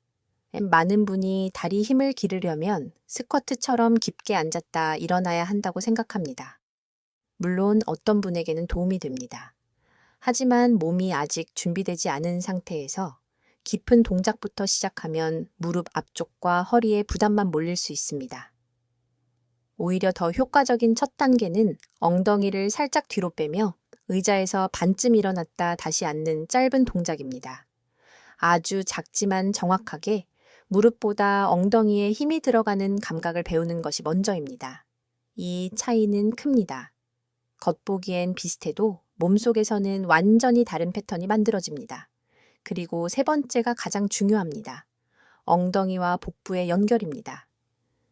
많은 분이 다리 힘을 기르려면 스쿼트처럼 깊게 앉았다 일어나야 한다고 생각합니다. 물론 어떤 분에게는 도움이 됩니다. 하지만 몸이 아직 준비되지 않은 상태에서 깊은 동작부터 시작하면 무릎 앞쪽과 허리에 부담만 몰릴 수 있습니다. 오히려 더 효과적인 첫 단계는 엉덩이를 살짝 뒤로 빼며 의자에서 반쯤 일어났다 다시 앉는 짧은 동작입니다. 아주 작지만 정확하게 무릎보다 엉덩이에 힘이 들어가는 감각을 배우는 것이 먼저입니다. 이 차이는 큽니다. 겉보기엔 비슷해도 몸속에서는 완전히 다른 패턴이 만들어집니다. 그리고 세 번째가 가장 중요합니다. 엉덩이와 복부의 연결입니다.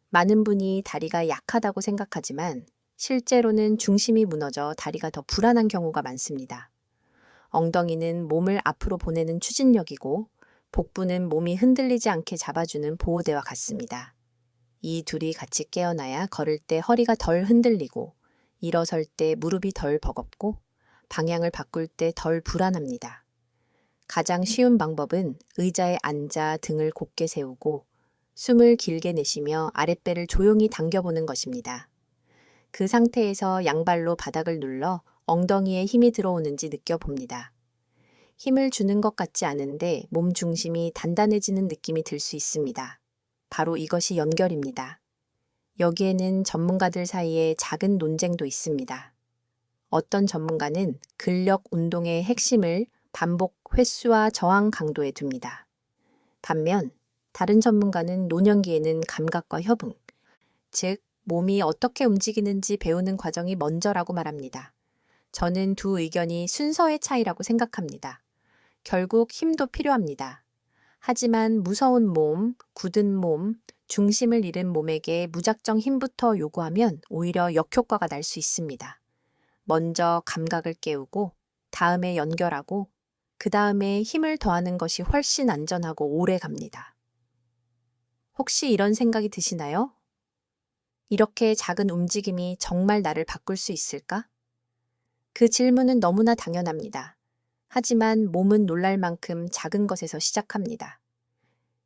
많은 분이 다리가 약하다고 생각하지만 실제로는 중심이 무너져 다리가 더 불안한 경우가 많습니다. 엉덩이는 몸을 앞으로 보내는 추진력이고 복부는 몸이 흔들리지 않게 잡아주는 보호대와 같습니다. 이 둘이 같이 깨어나야 걸을 때 허리가 덜 흔들리고 일어설 때 무릎이 덜 버겁고 방향을 바꿀 때 덜 불안합니다. 가장 쉬운 방법은 의자에 앉아 등을 곧게 세우고 숨을 길게 내쉬며 아랫배를 조용히 당겨보는 것입니다. 그 상태에서 양발로 바닥을 눌러 엉덩이에 힘이 들어오는지 느껴봅니다. 힘을 주는 것 같지 않은데 몸 중심이 단단해지는 느낌이 들 수 있습니다. 바로 이것이 연결입니다. 여기에는 전문가들 사이에 작은 논쟁도 있습니다. 어떤 전문가는 근력 운동의 핵심을 반복 횟수와 저항 강도에 둡니다. 반면 다른 전문가는 노년기에는 감각과 협응, 즉 몸이 어떻게 움직이는지 배우는 과정이 먼저라고 말합니다. 저는 두 의견이 순서의 차이라고 생각합니다. 결국 힘도 필요합니다. 하지만 무서운 몸, 굳은 몸, 중심을 잃은 몸에게 무작정 힘부터 요구하면 오히려 역효과가 날 수 있습니다. 먼저 감각을 깨우고, 다음에 연결하고, 그 다음에 힘을 더하는 것이 훨씬 안전하고 오래 갑니다. 혹시 이런 생각이 드시나요? 이렇게 작은 움직임이 정말 나를 바꿀 수 있을까? 그 질문은 너무나 당연합니다. 하지만 몸은 놀랄 만큼 작은 것에서 시작합니다.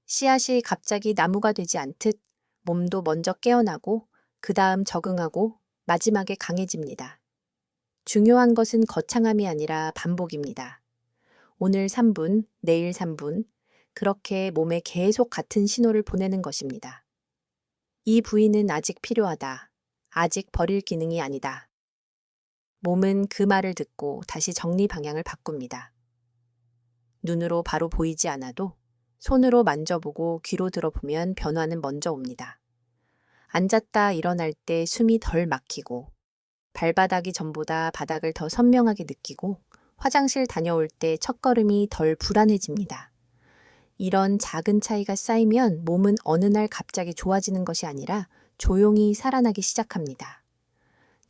씨앗이 갑자기 나무가 되지 않듯 몸도 먼저 깨어나고 그 다음 적응하고 마지막에 강해집니다. 중요한 것은 거창함이 아니라 반복입니다. 오늘 3분, 내일 3분, 그렇게 몸에 계속 같은 신호를 보내는 것입니다. 이 부위는 아직 필요하다. 아직 버릴 기능이 아니다. 몸은 그 말을 듣고 다시 정리 방향을 바꿉니다. 눈으로 바로 보이지 않아도 손으로 만져보고 귀로 들어보면 변화는 먼저 옵니다. 앉았다 일어날 때 숨이 덜 막히고, 발바닥이 전보다 바닥을 더 선명하게 느끼고, 화장실 다녀올 때 첫걸음이 덜 불안해집니다. 이런 작은 차이가 쌓이면 몸은 어느 날 갑자기 좋아지는 것이 아니라 조용히 살아나기 시작합니다.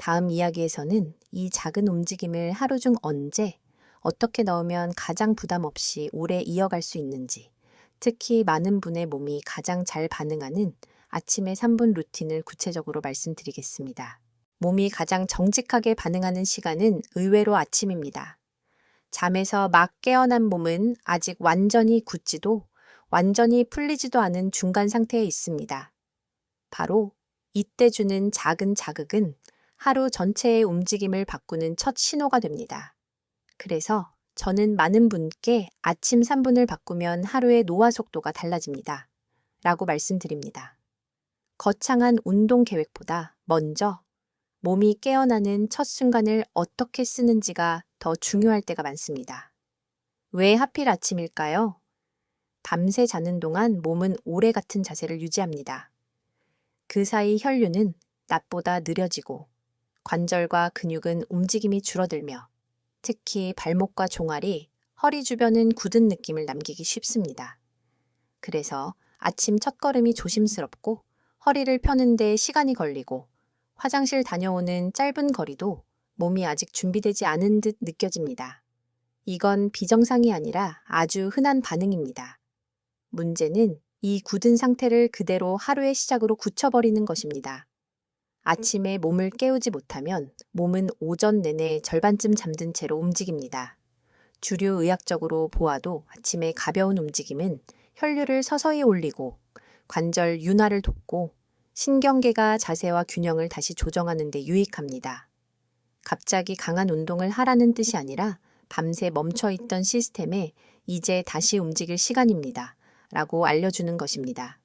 다음 이야기에서는 이 작은 움직임을 하루 중 언제, 어떻게 넣으면 가장 부담 없이 오래 이어갈 수 있는지, 특히 많은 분의 몸이 가장 잘 반응하는 아침의 3분 루틴을 구체적으로 말씀드리겠습니다. 몸이 가장 정직하게 반응하는 시간은 의외로 아침입니다. 잠에서 막 깨어난 몸은 아직 완전히 굳지도 완전히 풀리지도 않은 중간 상태에 있습니다. 바로 이때 주는 작은 자극은 하루 전체의 움직임을 바꾸는 첫 신호가 됩니다. 그래서 저는 많은 분께 아침 3분을 바꾸면 하루의 노화 속도가 달라집니다. 라고 말씀드립니다. 거창한 운동 계획보다 먼저 몸이 깨어나는 첫 순간을 어떻게 쓰는지가 더 중요할 때가 많습니다. 왜 하필 아침일까요? 밤새 자는 동안 몸은 오래 같은 자세를 유지합니다. 그 사이 혈류는 낮보다 느려지고 관절과 근육은 움직임이 줄어들며 특히 발목과 종아리, 허리 주변은 굳은 느낌을 남기기 쉽습니다. 그래서 아침 첫걸음이 조심스럽고 허리를 펴는 데 시간이 걸리고 화장실 다녀오는 짧은 거리도 몸이 아직 준비되지 않은 듯 느껴집니다. 이건 비정상이 아니라 아주 흔한 반응입니다. 문제는 이 굳은 상태를 그대로 하루의 시작으로 굳혀버리는 것입니다. 아침에 몸을 깨우지 못하면 몸은 오전 내내 절반쯤 잠든 채로 움직입니다. 주류 의학적으로 보아도 아침에 가벼운 움직임은 혈류를 서서히 올리고 관절 윤활을 돕고 신경계가 자세와 균형을 다시 조정하는 데 유익합니다. 갑자기 강한 운동을 하라는 뜻이 아니라 밤새 멈춰있던 시스템에 이제 다시 움직일 시간입니다. 라고 알려주는 것입니다.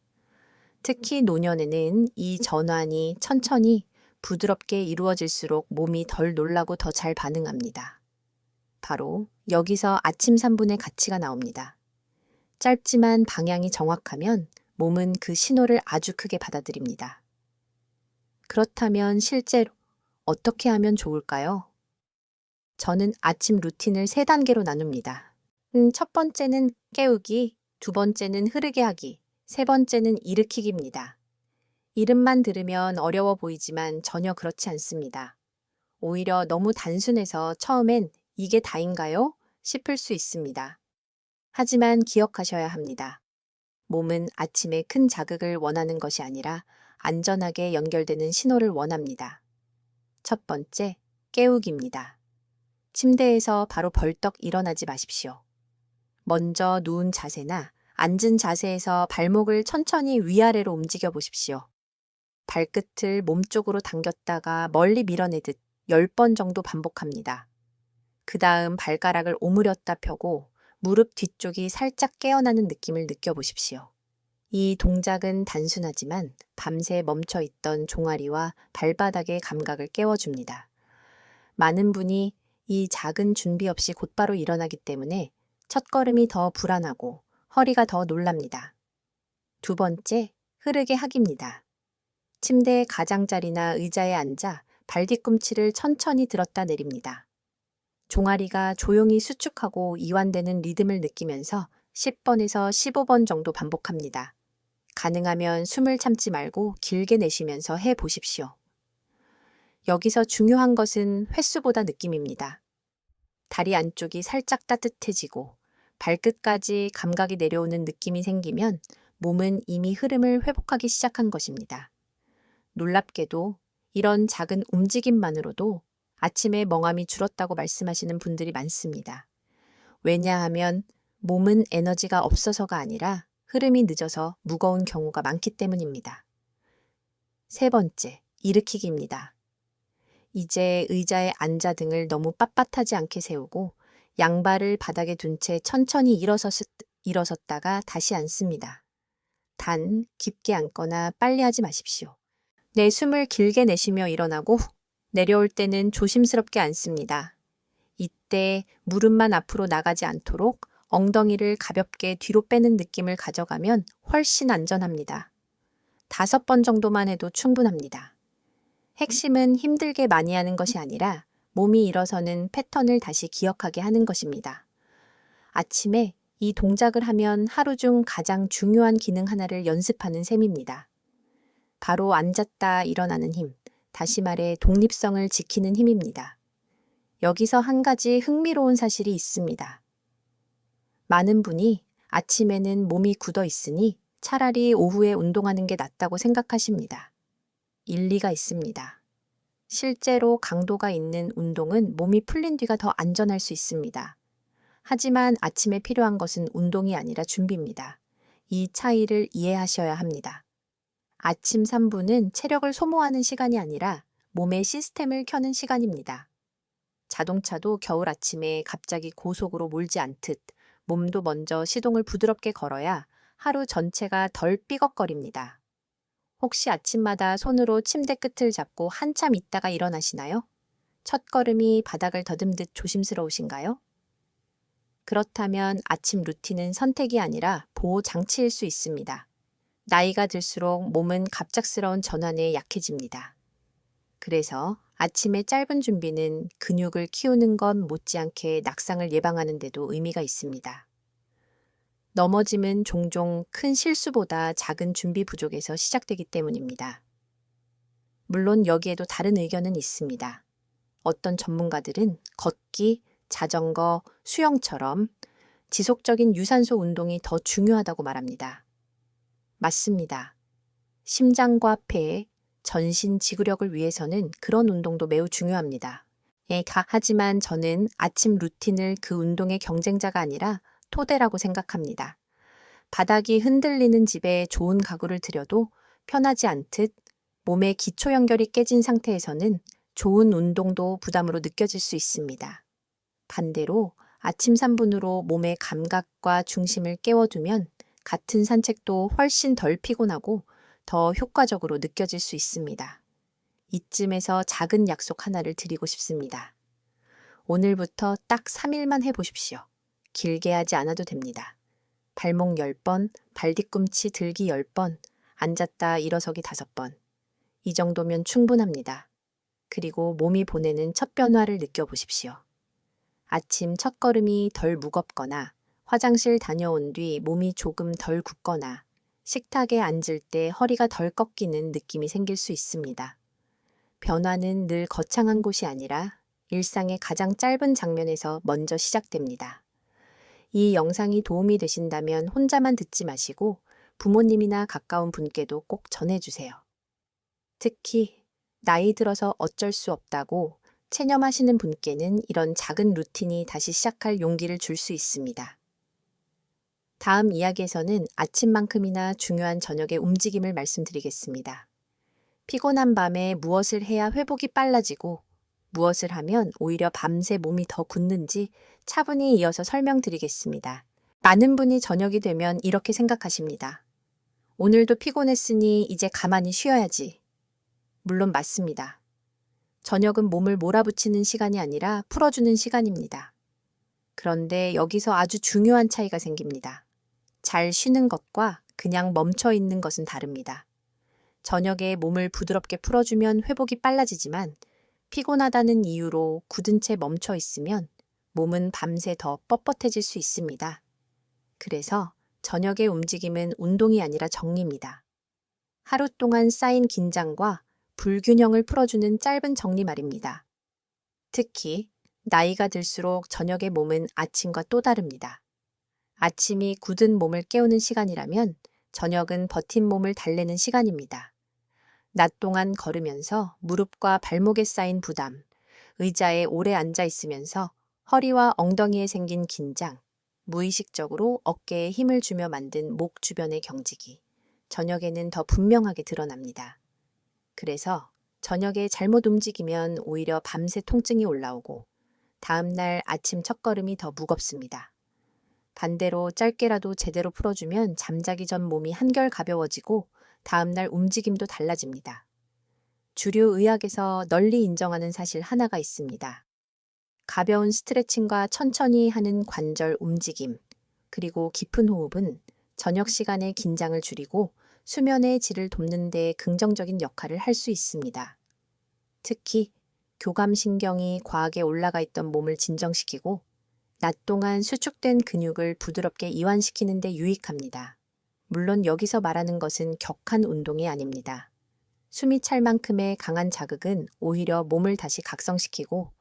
특히 노년에는 이 전환이 천천히 부드럽게 이루어질수록 몸이 덜 놀라고 더 잘 반응합니다. 바로 여기서 아침 3분의 가치가 나옵니다. 짧지만 방향이 정확하면 몸은 그 신호를 아주 크게 받아들입니다. 그렇다면 실제로 어떻게 하면 좋을까요? 저는 아침 루틴을 3단계로 나눕니다. 첫 번째는 깨우기, 두 번째는 흐르게 하기, 세 번째는 일으키기입니다. 이름만 들으면 어려워 보이지만 전혀 그렇지 않습니다. 오히려 너무 단순해서 처음엔 이게 다인가요? 싶을 수 있습니다. 하지만 기억하셔야 합니다. 몸은 아침에 큰 자극을 원하는 것이 아니라 안전하게 연결되는 신호를 원합니다. 첫 번째, 깨우기입니다. 침대에서 바로 벌떡 일어나지 마십시오. 먼저 누운 자세나 앉은 자세에서 발목을 천천히 위아래로 움직여 보십시오. 발끝을 몸쪽으로 당겼다가 멀리 밀어내듯 10번 정도 반복합니다. 그 다음 발가락을 오므렸다 펴고 무릎 뒤쪽이 살짝 깨어나는 느낌을 느껴보십시오. 이 동작은 단순하지만 밤새 멈춰있던 종아리와 발바닥의 감각을 깨워줍니다. 많은 분이 이 작은 준비 없이 곧바로 일어나기 때문에 첫걸음이 더 불안하고 허리가 더 놀랍니다. 두 번째, 흐르게 하기입니다. 침대의 가장자리나 의자에 앉아 발 뒤꿈치를 천천히 들었다 내립니다. 종아리가 조용히 수축하고 이완되는 리듬을 느끼면서 10번에서 15번 정도 반복합니다. 가능하면 숨을 참지 말고 길게 내쉬면서 해 보십시오. 여기서 중요한 것은 횟수보다 느낌입니다. 다리 안쪽이 살짝 따뜻해지고 발끝까지 감각이 내려오는 느낌이 생기면 몸은 이미 흐름을 회복하기 시작한 것입니다. 놀랍게도 이런 작은 움직임만으로도 아침에 멍함이 줄었다고 말씀하시는 분들이 많습니다. 왜냐하면 몸은 에너지가 없어서가 아니라 흐름이 늦어서 무거운 경우가 많기 때문입니다. 세 번째, 일으키기입니다. 이제 의자에 앉아 등을 너무 빳빳하지 않게 세우고 양발을 바닥에 둔 채 천천히 일어섰다가 다시 앉습니다. 단, 깊게 앉거나 빨리 하지 마십시오. 내 숨을 길게 내쉬며 일어나고 내려올 때는 조심스럽게 앉습니다. 이때 무릎만 앞으로 나가지 않도록 엉덩이를 가볍게 뒤로 빼는 느낌을 가져가면 훨씬 안전합니다. 5번 정도만 해도 충분합니다. 핵심은 힘들게 많이 하는 것이 아니라 몸이 일어서는 패턴을 다시 기억하게 하는 것입니다. 아침에 이 동작을 하면 하루 중 가장 중요한 기능 하나를 연습하는 셈입니다. 바로 앉았다 일어나는 힘, 다시 말해 독립성을 지키는 힘입니다. 여기서 한 가지 흥미로운 사실이 있습니다. 많은 분이 아침에는 몸이 굳어 있으니 차라리 오후에 운동하는 게 낫다고 생각하십니다. 일리가 있습니다. 실제로 강도가 있는 운동은 몸이 풀린 뒤가 더 안전할 수 있습니다. 하지만 아침에 필요한 것은 운동이 아니라 준비입니다. 이 차이를 이해하셔야 합니다. 아침 3분은 체력을 소모하는 시간이 아니라 몸의 시스템을 켜는 시간입니다. 자동차도 겨울 아침에 갑자기 고속으로 몰지 않듯 몸도 먼저 시동을 부드럽게 걸어야 하루 전체가 덜 삐걱거립니다. 혹시 아침마다 손으로 침대 끝을 잡고 한참 있다가 일어나시나요? 첫걸음이 바닥을 더듬듯 조심스러우신가요? 그렇다면 아침 루틴은 선택이 아니라 보호 장치일 수 있습니다. 나이가 들수록 몸은 갑작스러운 전환에 약해집니다. 그래서 아침의 짧은 준비는 근육을 키우는 것 못지않게 낙상을 예방하는 데도 의미가 있습니다. 넘어짐은 종종 큰 실수보다 작은 준비 부족에서 시작되기 때문입니다. 물론 여기에도 다른 의견은 있습니다. 어떤 전문가들은 걷기, 자전거, 수영처럼 지속적인 유산소 운동이 더 중요하다고 말합니다. 맞습니다. 심장과 폐, 전신 지구력을 위해서는 그런 운동도 매우 중요합니다. 하지만 저는 아침 루틴을 그 운동의 경쟁자가 아니라 토대라고 생각합니다. 바닥이 흔들리는 집에 좋은 가구를 들여도 편하지 않듯 몸의 기초 연결이 깨진 상태에서는 좋은 운동도 부담으로 느껴질 수 있습니다. 반대로 아침 3분으로 몸의 감각과 중심을 깨워두면 같은 산책도 훨씬 덜 피곤하고 더 효과적으로 느껴질 수 있습니다. 이쯤에서 작은 약속 하나를 드리고 싶습니다. 오늘부터 딱 3일만 해보십시오. 길게 하지 않아도 됩니다. 발목 10번, 발뒤꿈치 들기 10번, 앉았다 일어서기 5번. 이 정도면 충분합니다. 그리고 몸이 보내는 첫 변화를 느껴보십시오. 아침 첫 걸음이 덜 무겁거나 화장실 다녀온 뒤 몸이 조금 덜 굳거나 식탁에 앉을 때 허리가 덜 꺾이는 느낌이 생길 수 있습니다. 변화는 늘 거창한 곳이 아니라 일상의 가장 짧은 장면에서 먼저 시작됩니다. 이 영상이 도움이 되신다면 혼자만 듣지 마시고 부모님이나 가까운 분께도 꼭 전해주세요. 특히 나이 들어서 어쩔 수 없다고 체념하시는 분께는 이런 작은 루틴이 다시 시작할 용기를 줄 수 있습니다. 다음 이야기에서는 아침만큼이나 중요한 저녁의 움직임을 말씀드리겠습니다. 피곤한 밤에 무엇을 해야 회복이 빨라지고 무엇을 하면 오히려 밤새 몸이 더 굳는지 차분히 이어서 설명드리겠습니다. 많은 분이 저녁이 되면 이렇게 생각하십니다. 오늘도 피곤했으니 이제 가만히 쉬어야지. 물론 맞습니다. 저녁은 몸을 몰아붙이는 시간이 아니라 풀어주는 시간입니다. 그런데 여기서 아주 중요한 차이가 생깁니다. 잘 쉬는 것과 그냥 멈춰 있는 것은 다릅니다. 저녁에 몸을 부드럽게 풀어주면 회복이 빨라지지만 피곤하다는 이유로 굳은 채 멈춰 있으면 몸은 밤새 더 뻣뻣해질 수 있습니다. 그래서 저녁의 움직임은 운동이 아니라 정리입니다. 하루 동안 쌓인 긴장과 불균형을 풀어주는 짧은 정리 말입니다. 특히 나이가 들수록 저녁의 몸은 아침과 또 다릅니다. 아침이 굳은 몸을 깨우는 시간이라면 저녁은 버틴 몸을 달래는 시간입니다. 낮 동안 걸으면서 무릎과 발목에 쌓인 부담, 의자에 오래 앉아 있으면서 허리와 엉덩이에 생긴 긴장, 무의식적으로 어깨에 힘을 주며 만든 목 주변의 경직이 저녁에는 더 분명하게 드러납니다. 그래서 저녁에 잘못 움직이면 오히려 밤새 통증이 올라오고 다음날 아침 첫걸음이 더 무겁습니다. 반대로 짧게라도 제대로 풀어주면 잠자기 전 몸이 한결 가벼워지고 다음날 움직임도 달라집니다. 주류 의학에서 널리 인정하는 사실 하나가 있습니다. 가벼운 스트레칭과 천천히 하는 관절 움직임, 그리고 깊은 호흡은 저녁 시간의 긴장을 줄이고 수면의 질을 돕는 데 긍정적인 역할을 할 수 있습니다. 특히 교감신경이 과하게 올라가 있던 몸을 진정시키고 낮 동안 수축된 근육을 부드럽게 이완시키는 데 유익합니다. 물론 여기서 말하는 것은 격한 운동이 아닙니다. 숨이 찰 만큼의 강한 자극은 오히려 몸을 다시 각성시키고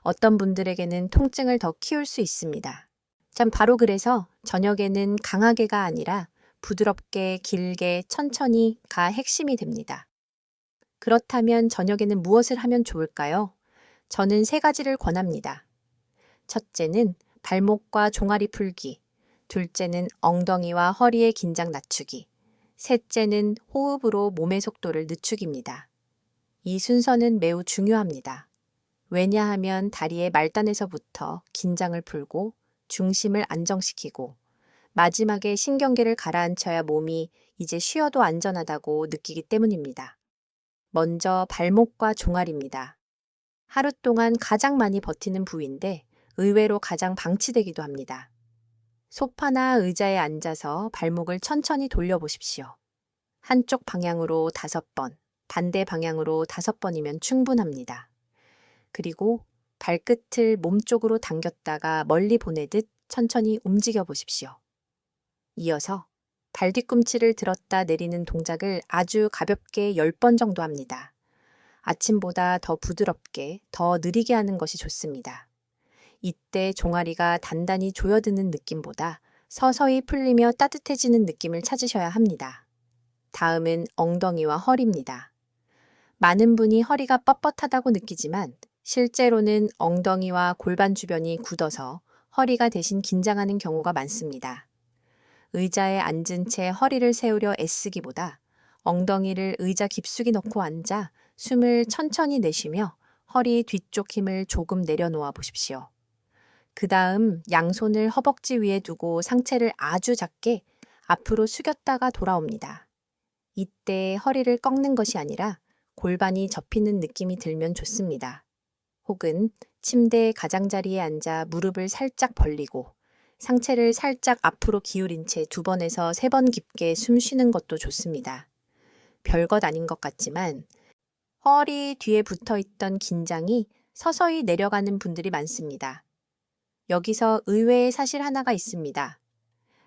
어떤 분들에게는 통증을 더 키울 수 있습니다. 참 바로 그래서 저녁에는 강하게가 아니라 부드럽게 길게 천천히가 핵심이 됩니다. 그렇다면 저녁에는 무엇을 하면 좋을까요? 저는 3가지를 권합니다. 첫째는 발목과 종아리 풀기, 둘째는 엉덩이와 허리의 긴장 낮추기, 셋째는 호흡으로 몸의 속도를 늦추기입니다. 이 순서는 매우 중요합니다. 왜냐하면 다리의 말단에서부터 긴장을 풀고 중심을 안정시키고 마지막에 신경계를 가라앉혀야 몸이 이제 쉬어도 안전하다고 느끼기 때문입니다. 먼저 발목과 종아리입니다. 하루 동안 가장 많이 버티는 부위인데 의외로 가장 방치되기도 합니다. 소파나 의자에 앉아서 발목을 천천히 돌려보십시오. 한쪽 방향으로 5번, 반대 방향으로 5번이면 충분합니다. 그리고 발끝을 몸쪽으로 당겼다가 멀리 보내듯 천천히 움직여 보십시오. 이어서 발 뒤꿈치를 들었다 내리는 동작을 아주 가볍게 10번 정도 합니다. 아침보다 더 부드럽게, 더 느리게 하는 것이 좋습니다. 이때 종아리가 단단히 조여드는 느낌보다 서서히 풀리며 따뜻해지는 느낌을 찾으셔야 합니다. 다음은 엉덩이와 허리입니다. 많은 분이 허리가 뻣뻣하다고 느끼지만 실제로는 엉덩이와 골반 주변이 굳어서 허리가 대신 긴장하는 경우가 많습니다. 의자에 앉은 채 허리를 세우려 애쓰기보다 엉덩이를 의자 깊숙이 넣고 앉아 숨을 천천히 내쉬며 허리 뒤쪽 힘을 조금 내려놓아 보십시오. 그 다음 양손을 허벅지 위에 두고 상체를 아주 작게 앞으로 숙였다가 돌아옵니다. 이때 허리를 꺾는 것이 아니라 골반이 접히는 느낌이 들면 좋습니다. 혹은 침대 가장자리에 앉아 무릎을 살짝 벌리고 상체를 살짝 앞으로 기울인 채 2번에서 3번 깊게 숨 쉬는 것도 좋습니다. 별것 아닌 것 같지만 허리 뒤에 붙어 있던 긴장이 서서히 내려가는 분들이 많습니다. 여기서 의외의 사실 하나가 있습니다.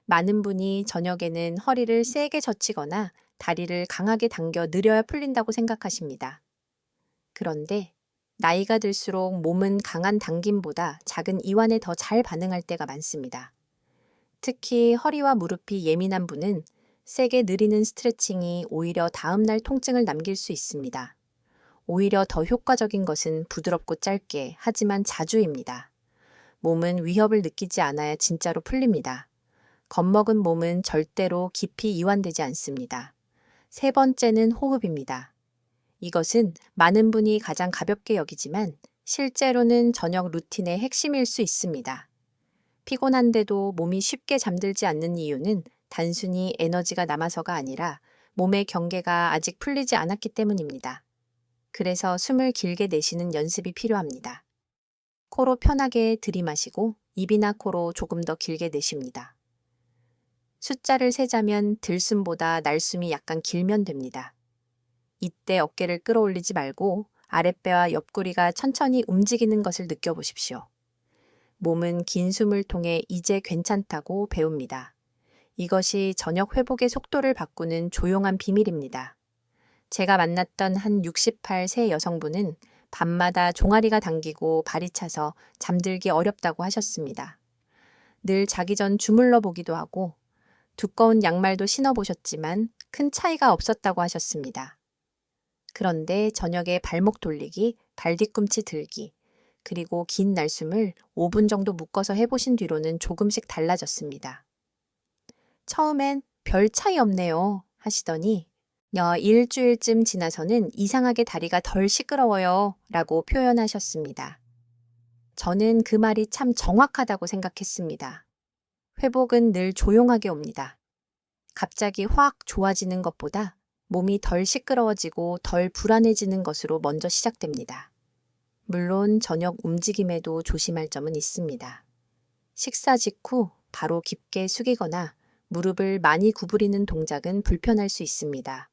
많은 분이 저녁에는 허리를 세게 젖히거나 다리를 강하게 당겨 느려야 풀린다고 생각하십니다. 그런데 나이가 들수록 몸은 강한 당김보다 작은 이완에 더 잘 반응할 때가 많습니다. 특히 허리와 무릎이 예민한 분은 세게 느리는 스트레칭이 오히려 다음날 통증을 남길 수 있습니다. 오히려 더 효과적인 것은 부드럽고 짧게 하지만 자주입니다. 몸은 위협을 느끼지 않아야 진짜로 풀립니다. 겁먹은 몸은 절대로 깊이 이완되지 않습니다. 3번째는 호흡입니다. 이것은 많은 분이 가장 가볍게 여기지만 실제로는 저녁 루틴의 핵심일 수 있습니다. 피곤한데도 몸이 쉽게 잠들지 않는 이유는 단순히 에너지가 남아서가 아니라 몸의 경계가 아직 풀리지 않았기 때문입니다. 그래서 숨을 길게 내쉬는 연습이 필요합니다. 코로 편하게 들이마시고 입이나 코로 조금 더 길게 내쉽니다. 숫자를 세자면 들숨보다 날숨이 약간 길면 됩니다. 이때 어깨를 끌어올리지 말고 아랫배와 옆구리가 천천히 움직이는 것을 느껴보십시오. 몸은 긴 숨을 통해 이제 괜찮다고 배웁니다. 이것이 저녁 회복의 속도를 바꾸는 조용한 비밀입니다. 제가 만났던 한 68세 여성분은 밤마다 종아리가 당기고 발이 차서 잠들기 어렵다고 하셨습니다. 늘 자기 전 주물러 보기도 하고 두꺼운 양말도 신어보셨지만 큰 차이가 없었다고 하셨습니다. 그런데 저녁에 발목 돌리기, 발 뒤꿈치 들기, 그리고 긴 날숨을 5분 정도 묶어서 해보신 뒤로는 조금씩 달라졌습니다. 처음엔 별 차이 없네요 하시더니 일주일쯤 지나서는 이상하게 다리가 덜 시끄러워요 라고 표현하셨습니다. 저는 그 말이 참 정확하다고 생각했습니다. 회복은 늘 조용하게 옵니다. 갑자기 확 좋아지는 것보다 몸이 덜 시끄러워지고 덜 불안해지는 것으로 먼저 시작됩니다. 물론 저녁 움직임에도 조심할 점은 있습니다. 식사 직후 바로 깊게 숙이거나 무릎을 많이 구부리는 동작은 불편할 수 있습니다.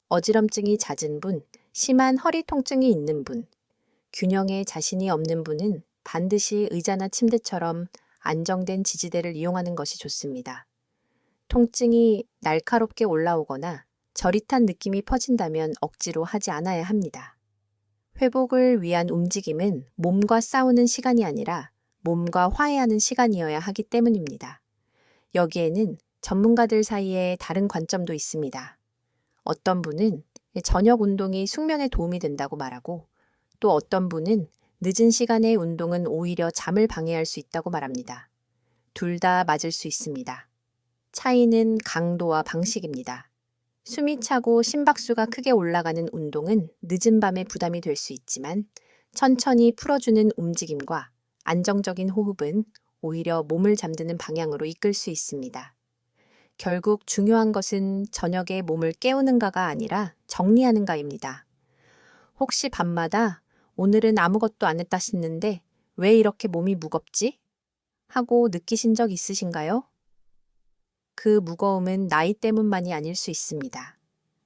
어지럼증이 잦은 분, 심한 허리 통증이 있는 분, 균형에 자신이 없는 분은 반드시 의자나 침대처럼 안정된 지지대를 이용하는 것이 좋습니다. 통증이 날카롭게 올라오거나 저릿한 느낌이 퍼진다면 억지로 하지 않아야 합니다. 회복을 위한 움직임은 몸과 싸우는 시간이 아니라 몸과 화해하는 시간이어야 하기 때문입니다. 여기에는 전문가들 사이에 다른 관점도 있습니다. 어떤 분은 저녁 운동이 숙면에 도움이 된다고 말하고 또 어떤 분은 늦은 시간의 운동은 오히려 잠을 방해할 수 있다고 말합니다. 둘 다 맞을 수 있습니다. 차이는 강도와 방식입니다. 숨이 차고 심박수가 크게 올라가는 운동은 늦은 밤에 부담이 될 수 있지만 천천히 풀어주는 움직임과 안정적인 호흡은 오히려 몸을 잠드는 방향으로 이끌 수 있습니다. 결국 중요한 것은 저녁에 몸을 깨우는가가 아니라 정리하는가입니다. 혹시 밤마다 오늘은 아무것도 안 했다 싶는데 왜 이렇게 몸이 무겁지? 하고 느끼신 적 있으신가요? 그 무거움은 나이 때문만이 아닐 수 있습니다.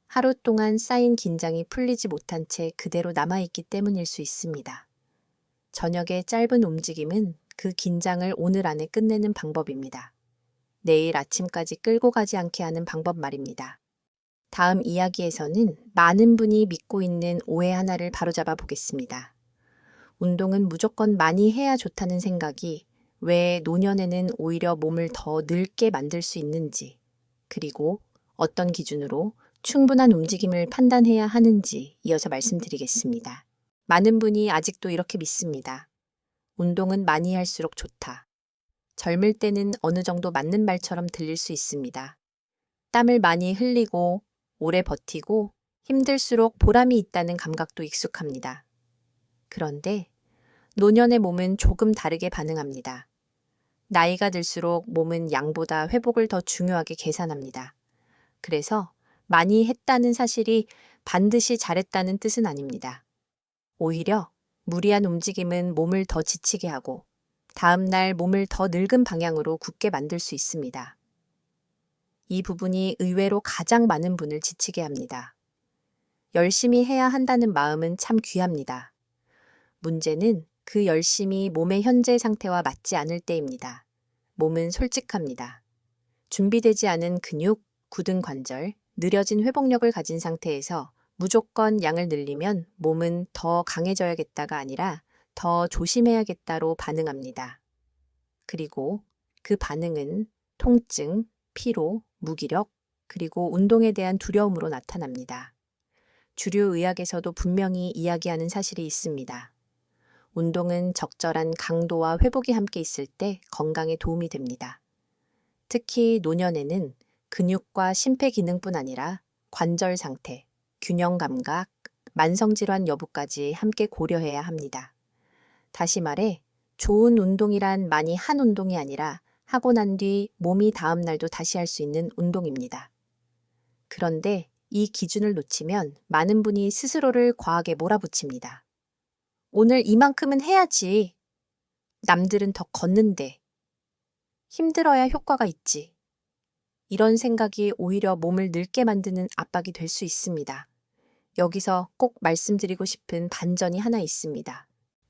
하루 동안 쌓인 긴장이 풀리지 못한 채 그대로 남아있기 때문일 수 있습니다. 저녁의 짧은 움직임은 그 긴장을 오늘 안에 끝내는 방법입니다. 내일 아침까지 끌고 가지 않게 하는 방법 말입니다. 다음 이야기에서는 많은 분이 믿고 있는 오해 하나를 바로잡아 보겠습니다. 운동은 무조건 많이 해야 좋다는 생각이 왜 노년에는 오히려 몸을 더 늙게 만들 수 있는지, 그리고 어떤 기준으로 충분한 움직임을 판단해야 하는지 이어서 말씀드리겠습니다. 많은 분이 아직도 이렇게 믿습니다. 운동은 많이 할수록 좋다. 젊을 때는 어느 정도 맞는 말처럼 들릴 수 있습니다. 땀을 많이 흘리고 오래 버티고 힘들수록 보람이 있다는 감각도 익숙합니다. 그런데 노년의 몸은 조금 다르게 반응합니다. 나이가 들수록 몸은 양보다 회복을 더 중요하게 계산합니다. 그래서 많이 했다는 사실이 반드시 잘했다는 뜻은 아닙니다. 오히려 무리한 움직임은 몸을 더 지치게 하고 다음 날 몸을 더 늙은 방향으로 굳게 만들 수 있습니다. 이 부분이 의외로 가장 많은 분을 지치게 합니다. 열심히 해야 한다는 마음은 참 귀합니다. 문제는 그 열심이 몸의 현재 상태와 맞지 않을 때입니다. 몸은 솔직합니다. 준비되지 않은 근육, 굳은 관절, 느려진 회복력을 가진 상태에서 무조건 양을 늘리면 몸은 더 강해져야겠다가 아니라 더 조심해야겠다로 반응합니다. 그리고 그 반응은 통증, 피로, 무기력, 그리고 운동에 대한 두려움으로 나타납니다. 주류 의학에서도 분명히 이야기하는 사실이 있습니다. 운동은 적절한 강도와 회복이 함께 있을 때 건강에 도움이 됩니다. 특히 노년에는 근육과 심폐기능뿐 아니라 관절 상태, 균형 감각, 만성질환 여부까지 함께 고려해야 합니다. 다시 말해 좋은 운동이란 많이 한 운동이 아니라 하고 난 뒤 몸이 다음 날도 다시 할 수 있는 운동입니다. 그런데 이 기준을 놓치면 많은 분이 스스로를 과하게 몰아붙입니다. 오늘 이만큼은 해야지. 남들은 더 걷는데. 힘들어야 효과가 있지. 이런 생각이 오히려 몸을 늙게 만드는 압박이 될 수 있습니다. 여기서 꼭 말씀드리고 싶은 반전이 하나 있습니다.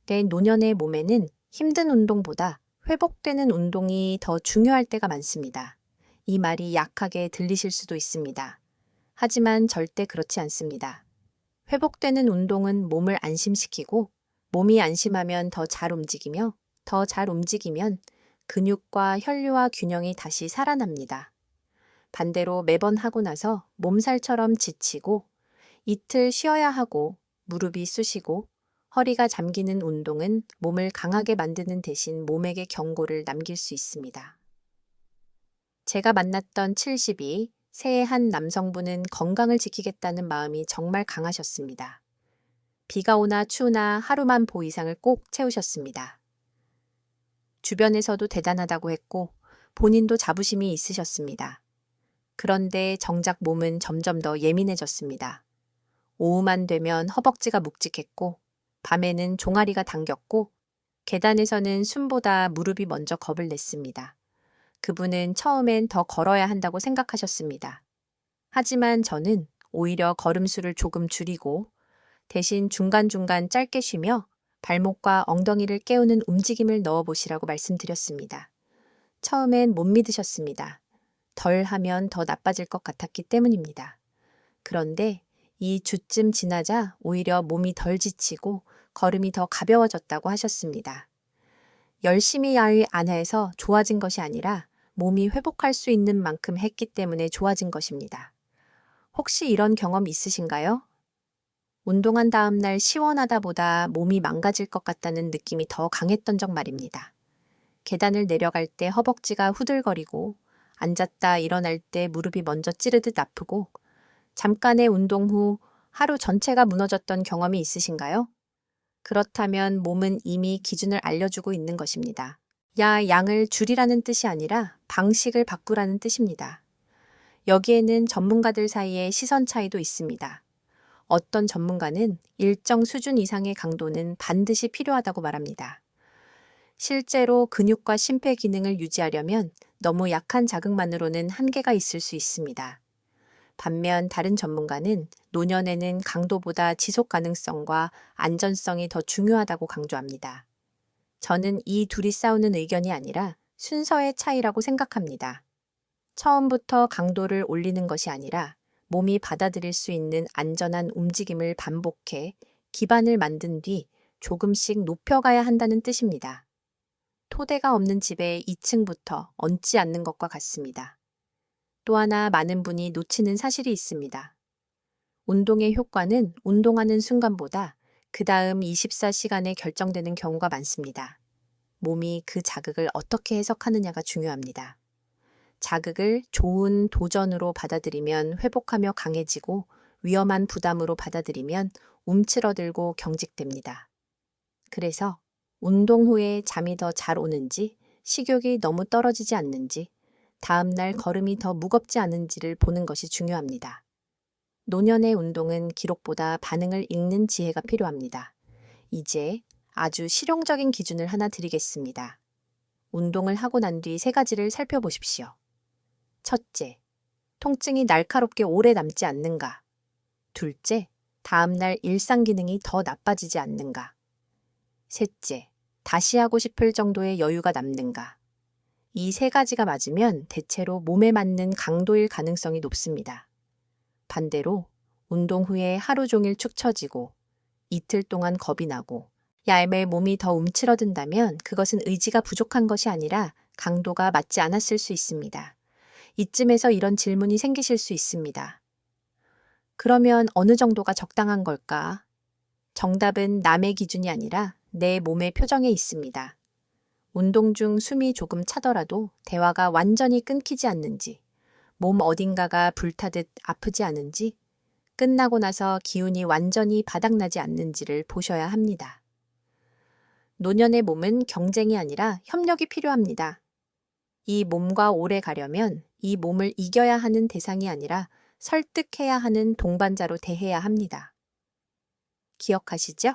내 노년의 몸에는 힘든 운동보다 회복되는 운동이 더 중요할 때가 많습니다. 이 말이 약하게 들리실 수도 있습니다. 하지만 절대 그렇지 않습니다. 회복되는 운동은 몸을 안심시키고 몸이 안심하면 더 잘 움직이며 더 잘 움직이면 근육과 혈류와 균형이 다시 살아납니다. 반대로 매번 하고 나서 몸살처럼 지치고 이틀 쉬어야 하고 무릎이 쑤시고 허리가 잠기는 운동은 몸을 강하게 만드는 대신 몸에게 경고를 남길 수 있습니다. 제가 만났던 72, 새해 한 남성분은 건강을 지키겠다는 마음이 정말 강하셨습니다. 비가 오나 추우나 하루만 보 이상을 꼭 채우셨습니다. 주변에서도 대단하다고 했고 본인도 자부심이 있으셨습니다. 그런데 정작 몸은 점점 더 예민해졌습니다. 오후만 되면 허벅지가 묵직했고 밤에는 종아리가 당겼고 계단에서는 숨보다 무릎이 먼저 겁을 냈습니다. 그분은 처음엔 더 걸어야 한다고 생각하셨습니다. 하지만 저는 오히려 걸음수를 조금 줄이고 대신 중간중간 짧게 쉬며 발목과 엉덩이를 깨우는 움직임을 넣어보시라고 말씀드렸습니다. 처음엔 못 믿으셨습니다. 덜 하면 더 나빠질 것 같았기 때문입니다. 그런데 이 주쯤 지나자 오히려 몸이 덜 지치고 걸음이 더 가벼워졌다고 하셨습니다. 열심히 안 해서 좋아진 것이 아니라 몸이 회복할 수 있는 만큼 했기 때문에 좋아진 것입니다. 혹시 이런 경험 있으신가요? 운동한 다음 날 시원하다보다 몸이 망가질 것 같다는 느낌이 더 강했던 적 말입니다. 계단을 내려갈 때 허벅지가 후들거리고 앉았다 일어날 때 무릎이 먼저 찌르듯 아프고 잠깐의 운동 후 하루 전체가 무너졌던 경험이 있으신가요? 그렇다면 몸은 이미 기준을 알려주고 있는 것입니다. 양을 줄이라는 뜻이 아니라 방식을 바꾸라는 뜻입니다. 여기에는 전문가들 사이에 시선 차이도 있습니다. 어떤 전문가는 일정 수준 이상의 강도는 반드시 필요하다고 말합니다. 실제로 근육과 심폐 기능을 유지하려면 너무 약한 자극만으로는 한계가 있을 수 있습니다. 반면 다른 전문가는 노년에는 강도보다 지속 가능성과 안전성이 더 중요하다고 강조합니다. 저는 이 둘이 싸우는 의견이 아니라 순서의 차이라고 생각합니다. 처음부터 강도를 올리는 것이 아니라 몸이 받아들일 수 있는 안전한 움직임을 반복해 기반을 만든 뒤 조금씩 높여가야 한다는 뜻입니다. 토대가 없는 집의 2층부터 얹지 않는 것과 같습니다. 또 하나 많은 분이 놓치는 사실이 있습니다. 운동의 효과는 운동하는 순간보다 그 다음 24시간에 결정되는 경우가 많습니다. 몸이 그 자극을 어떻게 해석하느냐가 중요합니다. 자극을 좋은 도전으로 받아들이면 회복하며 강해지고 위험한 부담으로 받아들이면 움츠러들고 경직됩니다. 그래서 운동 후에 잠이 더 잘 오는지, 식욕이 너무 떨어지지 않는지, 다음날 걸음이 더 무겁지 않은지를 보는 것이 중요합니다. 노년의 운동은 기록보다 반응을 읽는 지혜가 필요합니다. 이제 아주 실용적인 기준을 하나 드리겠습니다. 운동을 하고 난 뒤 3가지를 살펴보십시오. 첫째, 통증이 날카롭게 오래 남지 않는가. 둘째, 다음날 일상 기능이 더 나빠지지 않는가. 셋째, 다시 하고 싶을 정도의 여유가 남는가. 이 3가지가 맞으면 대체로 몸에 맞는 강도일 가능성이 높습니다. 반대로 운동 후에 하루 종일 축 처지고 이틀 동안 겁이 나고 얄매 몸이 더 움츠러든다면 그것은 의지가 부족한 것이 아니라 강도가 맞지 않았을 수 있습니다. 이쯤에서 이런 질문이 생기실 수 있습니다. 그러면 어느 정도가 적당한 걸까? 정답은 남의 기준이 아니라 내 몸의 표정에 있습니다. 운동 중 숨이 조금 차더라도 대화가 완전히 끊기지 않는지, 몸 어딘가가 불타듯 아프지 않은지, 끝나고 나서 기운이 완전히 바닥나지 않는지를 보셔야 합니다. 노년의 몸은 경쟁이 아니라 협력이 필요합니다. 이 몸과 오래 가려면 이 몸을 이겨야 하는 대상이 아니라 설득해야 하는 동반자로 대해야 합니다. 기억하시죠?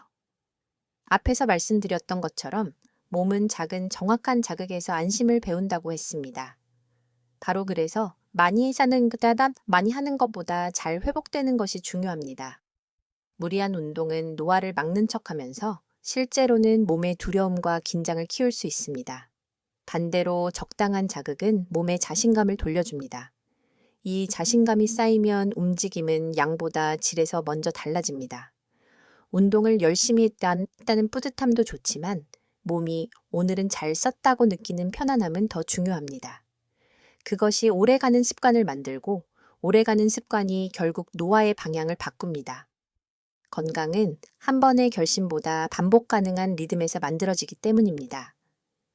앞에서 말씀드렸던 것처럼 몸은 작은 정확한 자극에서 안심을 배운다고 했습니다. 바로 그래서 많이 하는 것보다 잘 회복되는 것이 중요합니다. 무리한 운동은 노화를 막는 척하면서 실제로는 몸의 두려움과 긴장을 키울 수 있습니다. 반대로 적당한 자극은 몸에 자신감을 돌려줍니다. 이 자신감이 쌓이면 움직임은 양보다 질에서 먼저 달라집니다. 운동을 열심히 했다는 뿌듯함도 좋지만 몸이 오늘은 잘 썼다고 느끼는 편안함은 더 중요합니다. 그것이 오래가는 습관을 만들고 오래가는 습관이 결국 노화의 방향을 바꿉니다. 건강은 한 번의 결심보다 반복 가능한 리듬에서 만들어지기 때문입니다.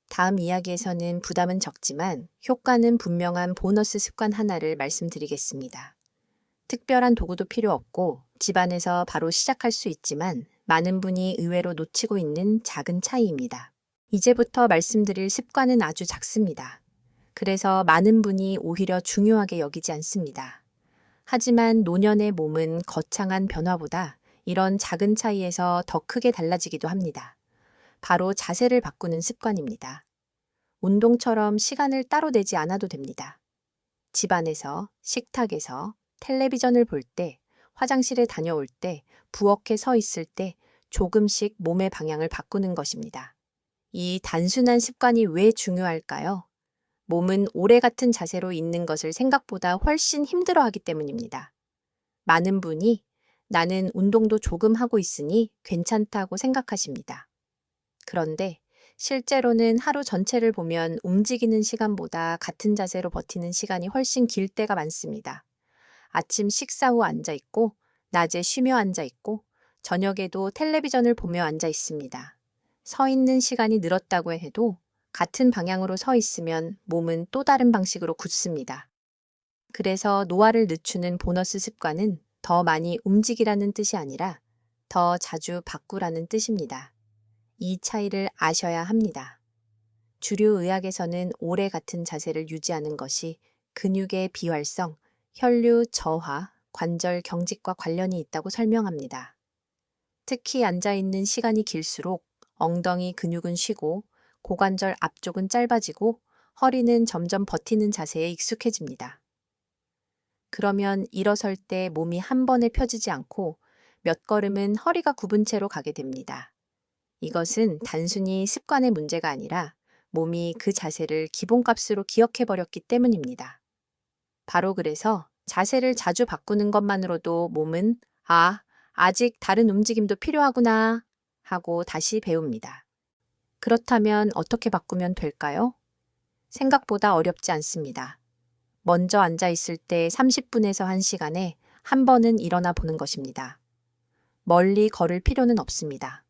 다음 이야기에서는 부담은 적지만 효과는 분명한 보너스 습관 하나를 말씀드리겠습니다. 특별한 도구도 필요 없고 집안에서 바로 시작할 수 있지만 많은 분이 의외로 놓치고 있는 작은 차이입니다. 이제부터 말씀드릴 습관은 아주 작습니다. 그래서 많은 분이 오히려 중요하게 여기지 않습니다. 하지만 노년의 몸은 거창한 변화보다 이런 작은 차이에서 더 크게 달라지기도 합니다. 바로 자세를 바꾸는 습관입니다. 운동처럼 시간을 따로 내지 않아도 됩니다. 집안에서, 식탁에서, 텔레비전을 볼 때, 화장실에 다녀올 때, 부엌에 서 있을 때 조금씩 몸의 방향을 바꾸는 것입니다. 이 단순한 습관이 왜 중요할까요? 몸은 오래 같은 자세로 있는 것을 생각보다 훨씬 힘들어하기 때문입니다. 많은 분이 나는 운동도 조금 하고 있으니 괜찮다고 생각하십니다. 그런데 실제로는 하루 전체를 보면 움직이는 시간보다 같은 자세로 버티는 시간이 훨씬 길 때가 많습니다. 아침 식사 후 앉아 있고, 낮에 쉬며 앉아 있고, 저녁에도 텔레비전을 보며 앉아 있습니다. 서 있는 시간이 늘었다고 해도 같은 방향으로 서 있으면 몸은 또 다른 방식으로 굳습니다. 그래서 노화를 늦추는 보너스 습관은 더 많이 움직이라는 뜻이 아니라 더 자주 바꾸라는 뜻입니다. 이 차이를 아셔야 합니다. 주류 의학에서는 오래 같은 자세를 유지하는 것이 근육의 비활성, 혈류 저하, 관절 경직과 관련이 있다고 설명합니다. 특히 앉아있는 시간이 길수록 엉덩이 근육은 쉬고 고관절 앞쪽은 짧아지고 허리는 점점 버티는 자세에 익숙해집니다. 그러면 일어설 때 몸이 한 번에 펴지지 않고 몇 걸음은 허리가 굽은 채로 가게 됩니다. 이것은 단순히 습관의 문제가 아니라 몸이 그 자세를 기본값으로 기억해버렸기 때문입니다. 바로 그래서 자세를 자주 바꾸는 것만으로도 몸은 아직 다른 움직임도 필요하구나 하고 다시 배웁니다. 그렇다면 어떻게 바꾸면 될까요? 생각보다 어렵지 않습니다. 먼저 앉아 있을 때 30분에서 1시간에 한 번은 일어나 보는 것입니다. 멀리 걸을 필요는 없습니다.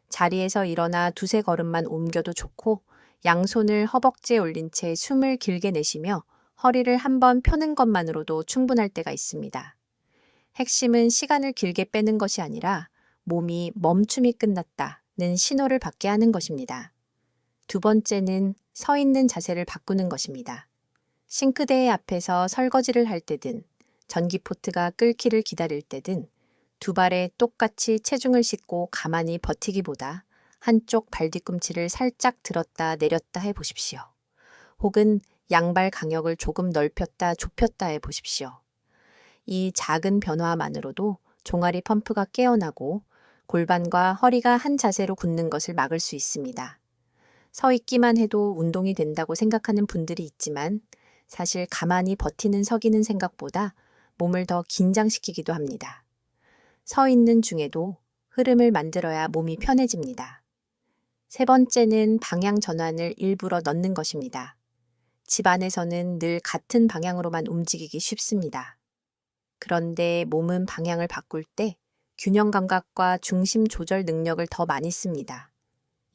자리에서 일어나 두세 걸음만 옮겨도 좋고 양손을 허벅지에 올린 채 숨을 길게 내쉬며 허리를 한번 펴는 것만으로도 충분할 때가 있습니다. 핵심은 시간을 길게 빼는 것이 아니라 몸이 멈춤이 끝났다는 신호를 받게 하는 것입니다. 두 번째는 서 있는 자세를 바꾸는 것입니다. 싱크대 앞에서 설거지를 할 때든 전기포트가 끓기를 기다릴 때든 두 발에 똑같이 체중을 싣고 가만히 버티기보다 한쪽 발 뒤꿈치를 살짝 들었다 내렸다 해보십시오. 혹은 양발 강역을 조금 넓혔다 좁혔다 해보십시오. 이 작은 변화만으로도 종아리 펌프가 깨어나고 골반과 허리가 한 자세로 굳는 것을 막을 수 있습니다. 서 있기만 해도 운동이 된다고 생각하는 분들이 있지만 사실 가만히 버티는 서기는 생각보다 몸을 더 긴장시키기도 합니다. 서 있는 중에도 흐름을 만들어야 몸이 편해집니다. 세 번째는 방향 전환을 일부러 넣는 것입니다. 집 안에서는 늘 같은 방향으로만 움직이기 쉽습니다. 그런데 몸은 방향을 바꿀 때 균형 감각과 중심 조절 능력을 더 많이 씁니다.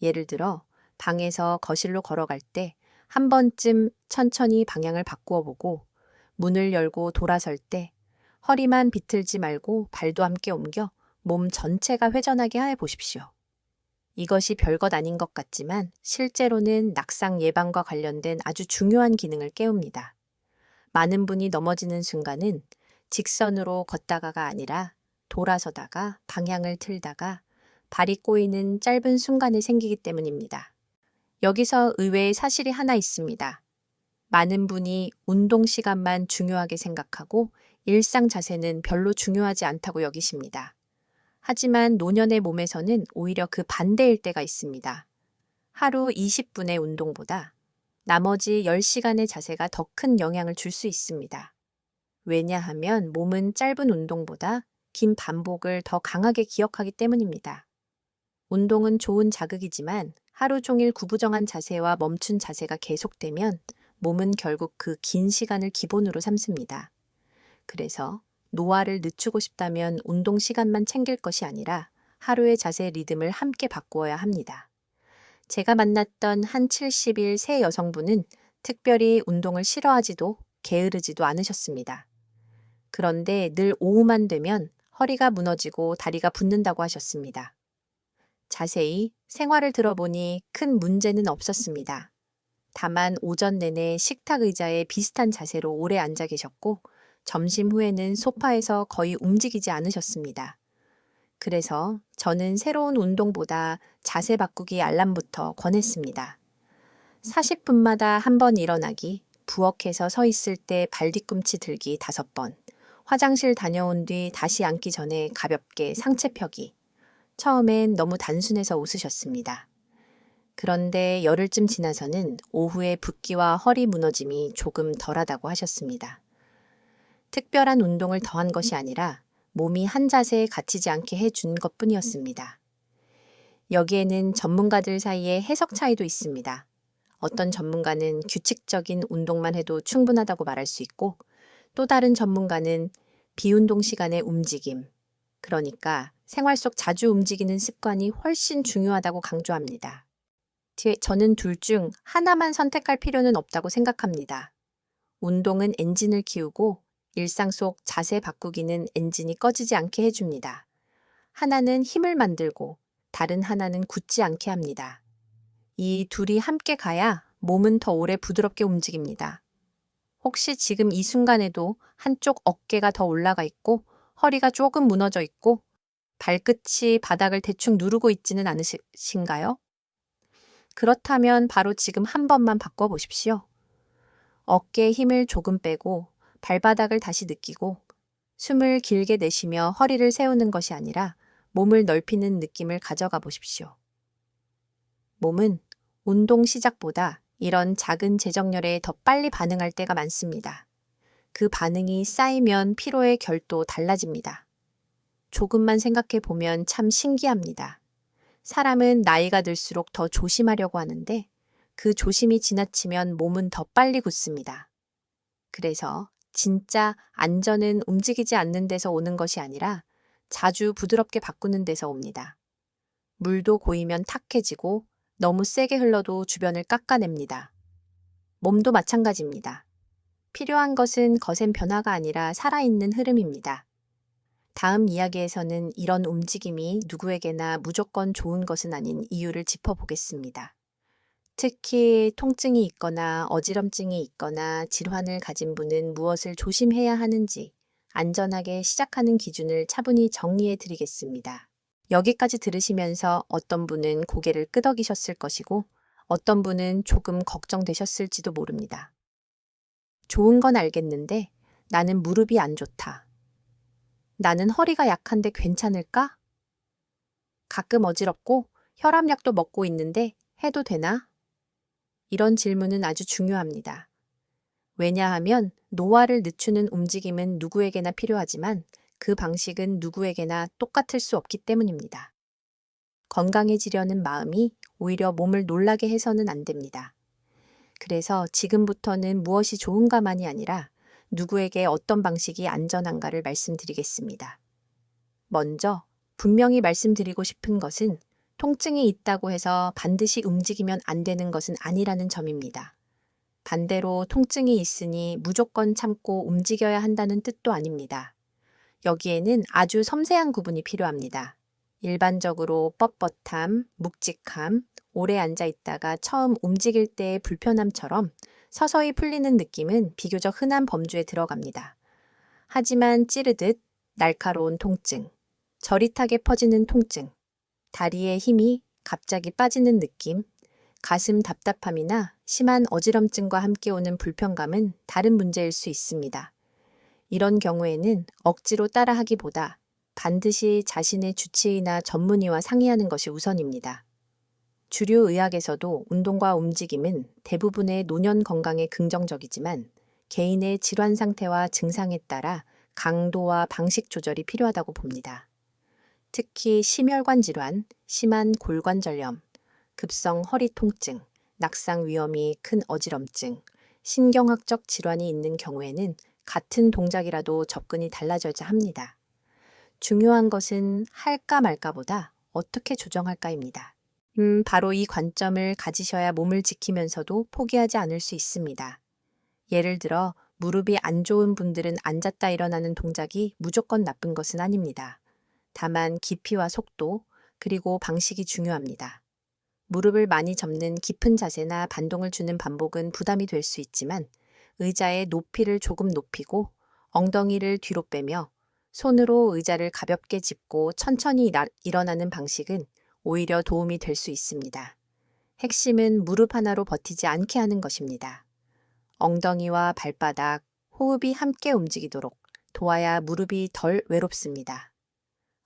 예를 들어 방에서 거실로 걸어갈 때 한 번쯤 천천히 방향을 바꾸어 보고 문을 열고 돌아설 때 허리만 비틀지 말고 발도 함께 옮겨 몸 전체가 회전하게 해 보십시오. 이것이 별것 아닌 것 같지만 실제로는 낙상 예방과 관련된 아주 중요한 기능을 깨웁니다. 많은 분이 넘어지는 순간은 직선으로 걷다가가 아니라 돌아서다가 방향을 틀다가 발이 꼬이는 짧은 순간에 생기기 때문입니다. 여기서 의외의 사실이 하나 있습니다. 많은 분이 운동 시간만 중요하게 생각하고 일상 자세는 별로 중요하지 않다고 여기십니다. 하지만 노년의 몸에서는 오히려 그 반대일 때가 있습니다. 하루 20분의 운동보다 나머지 10시간의 자세가 더 큰 영향을 줄 수 있습니다. 왜냐하면 몸은 짧은 운동보다 긴 반복을 더 강하게 기억하기 때문입니다. 운동은 좋은 자극이지만 하루 종일 구부정한 자세와 멈춘 자세가 계속되면 몸은 결국 그 긴 시간을 기본으로 삼습니다. 그래서 노화를 늦추고 싶다면 운동 시간만 챙길 것이 아니라 하루의 자세 리듬을 함께 바꾸어야 합니다. 제가 만났던 한 70일 새 여성분은 특별히 운동을 싫어하지도 게으르지도 않으셨습니다. 그런데 늘 오후만 되면 허리가 무너지고 다리가 붓는다고 하셨습니다. 자세히 생활을 들어보니 큰 문제는 없었습니다. 다만 오전 내내 식탁 의자에 비슷한 자세로 오래 앉아 계셨고 점심 후에는 소파에서 거의 움직이지 않으셨습니다. 그래서 저는 새로운 운동보다 자세 바꾸기 알람부터 권했습니다. 40분마다 한 번 일어나기, 부엌에서 서 있을 때 발뒤꿈치 들기 5번, 화장실 다녀온 뒤 다시 앉기 전에 가볍게 상체 펴기. 처음엔 너무 단순해서 웃으셨습니다. 그런데 열흘쯤 지나서는 오후에 붓기와 허리 무너짐이 조금 덜하다고 하셨습니다. 특별한 운동을 더한 것이 아니라 몸이 한 자세에 갇히지 않게 해준 것뿐이었습니다. 여기에는 전문가들 사이에 해석 차이도 있습니다. 어떤 전문가는 규칙적인 운동만 해도 충분하다고 말할 수 있고 또 다른 전문가는 비운동 시간의 움직임, 그러니까 생활 속 자주 움직이는 습관이 훨씬 중요하다고 강조합니다. 저는 둘 중 하나만 선택할 필요는 없다고 생각합니다. 운동은 엔진을 키우고 일상 속 자세 바꾸기는 엔진이 꺼지지 않게 해줍니다. 하나는 힘을 만들고 다른 하나는 굳지 않게 합니다. 이 둘이 함께 가야 몸은 더 오래 부드럽게 움직입니다. 혹시 지금 이 순간에도 한쪽 어깨가 더 올라가 있고 허리가 조금 무너져 있고 발끝이 바닥을 대충 누르고 있지는 않으신가요? 그렇다면 바로 지금 한 번만 바꿔보십시오. 어깨에 힘을 조금 빼고 발바닥을 다시 느끼고 숨을 길게 내쉬며 허리를 세우는 것이 아니라 몸을 넓히는 느낌을 가져가 보십시오. 몸은 운동 시작보다 이런 작은 재정렬에 더 빨리 반응할 때가 많습니다. 그 반응이 쌓이면 피로의 결도 달라집니다. 조금만 생각해 보면 참 신기합니다. 사람은 나이가 들수록 더 조심하려고 하는데 그 조심이 지나치면 몸은 더 빨리 굳습니다. 그래서 진짜 안전은 움직이지 않는 데서 오는 것이 아니라 자주 부드럽게 바꾸는 데서 옵니다. 물도 고이면 탁해지고 너무 세게 흘러도 주변을 깎아냅니다. 몸도 마찬가지입니다. 필요한 것은 거센 변화가 아니라 살아있는 흐름입니다. 다음 이야기에서는 이런 움직임이 누구에게나 무조건 좋은 것은 아닌 이유를 짚어보겠습니다. 특히 통증이 있거나 어지럼증이 있거나 질환을 가진 분은 무엇을 조심해야 하는지 안전하게 시작하는 기준을 차분히 정리해 드리겠습니다. 여기까지 들으시면서 어떤 분은 고개를 끄덕이셨을 것이고 어떤 분은 조금 걱정되셨을지도 모릅니다. 좋은 건 알겠는데 나는 무릎이 안 좋다. 나는 허리가 약한데 괜찮을까? 가끔 어지럽고 혈압약도 먹고 있는데 해도 되나? 이런 질문은 아주 중요합니다. 왜냐하면 노화를 늦추는 움직임은 누구에게나 필요하지만 그 방식은 누구에게나 똑같을 수 없기 때문입니다. 건강해지려는 마음이 오히려 몸을 놀라게 해서는 안 됩니다. 그래서 지금부터는 무엇이 좋은가만이 아니라 누구에게 어떤 방식이 안전한가를 말씀드리겠습니다. 먼저 분명히 말씀드리고 싶은 것은 통증이 있다고 해서 반드시 움직이면 안 되는 것은 아니라는 점입니다. 반대로 통증이 있으니 무조건 참고 움직여야 한다는 뜻도 아닙니다. 여기에는 아주 섬세한 구분이 필요합니다. 일반적으로 뻣뻣함, 묵직함, 오래 앉아 있다가 처음 움직일 때의 불편함처럼 서서히 풀리는 느낌은 비교적 흔한 범주에 들어갑니다. 하지만 찌르듯 날카로운 통증, 저릿하게 퍼지는 통증, 다리에 힘이 갑자기 빠지는 느낌, 가슴 답답함이나 심한 어지럼증과 함께 오는 불편감은 다른 문제일 수 있습니다. 이런 경우에는 억지로 따라하기보다 반드시 자신의 주치의나 전문의와 상의하는 것이 우선입니다. 주류 의학에서도 운동과 움직임은 대부분의 노년 건강에 긍정적이지만 개인의 질환 상태와 증상에 따라 강도와 방식 조절이 필요하다고 봅니다. 특히 심혈관 질환, 심한 골관절염, 급성 허리 통증, 낙상 위험이 큰 어지럼증, 신경학적 질환이 있는 경우에는 같은 동작이라도 접근이 달라져야 합니다. 중요한 것은 할까 말까보다 어떻게 조정할까입니다. 바로 이 관점을 가지셔야 몸을 지키면서도 포기하지 않을 수 있습니다. 예를 들어 무릎이 안 좋은 분들은 앉았다 일어나는 동작이 무조건 나쁜 것은 아닙니다. 다만 깊이와 속도, 그리고 방식이 중요합니다. 무릎을 많이 접는 깊은 자세나 반동을 주는 반복은 부담이 될 수 있지만 의자의 높이를 조금 높이고 엉덩이를 뒤로 빼며 손으로 의자를 가볍게 짚고 천천히 일어나는 방식은 오히려 도움이 될 수 있습니다. 핵심은 무릎 하나로 버티지 않게 하는 것입니다. 엉덩이와 발바닥, 호흡이 함께 움직이도록 도와야 무릎이 덜 외롭습니다.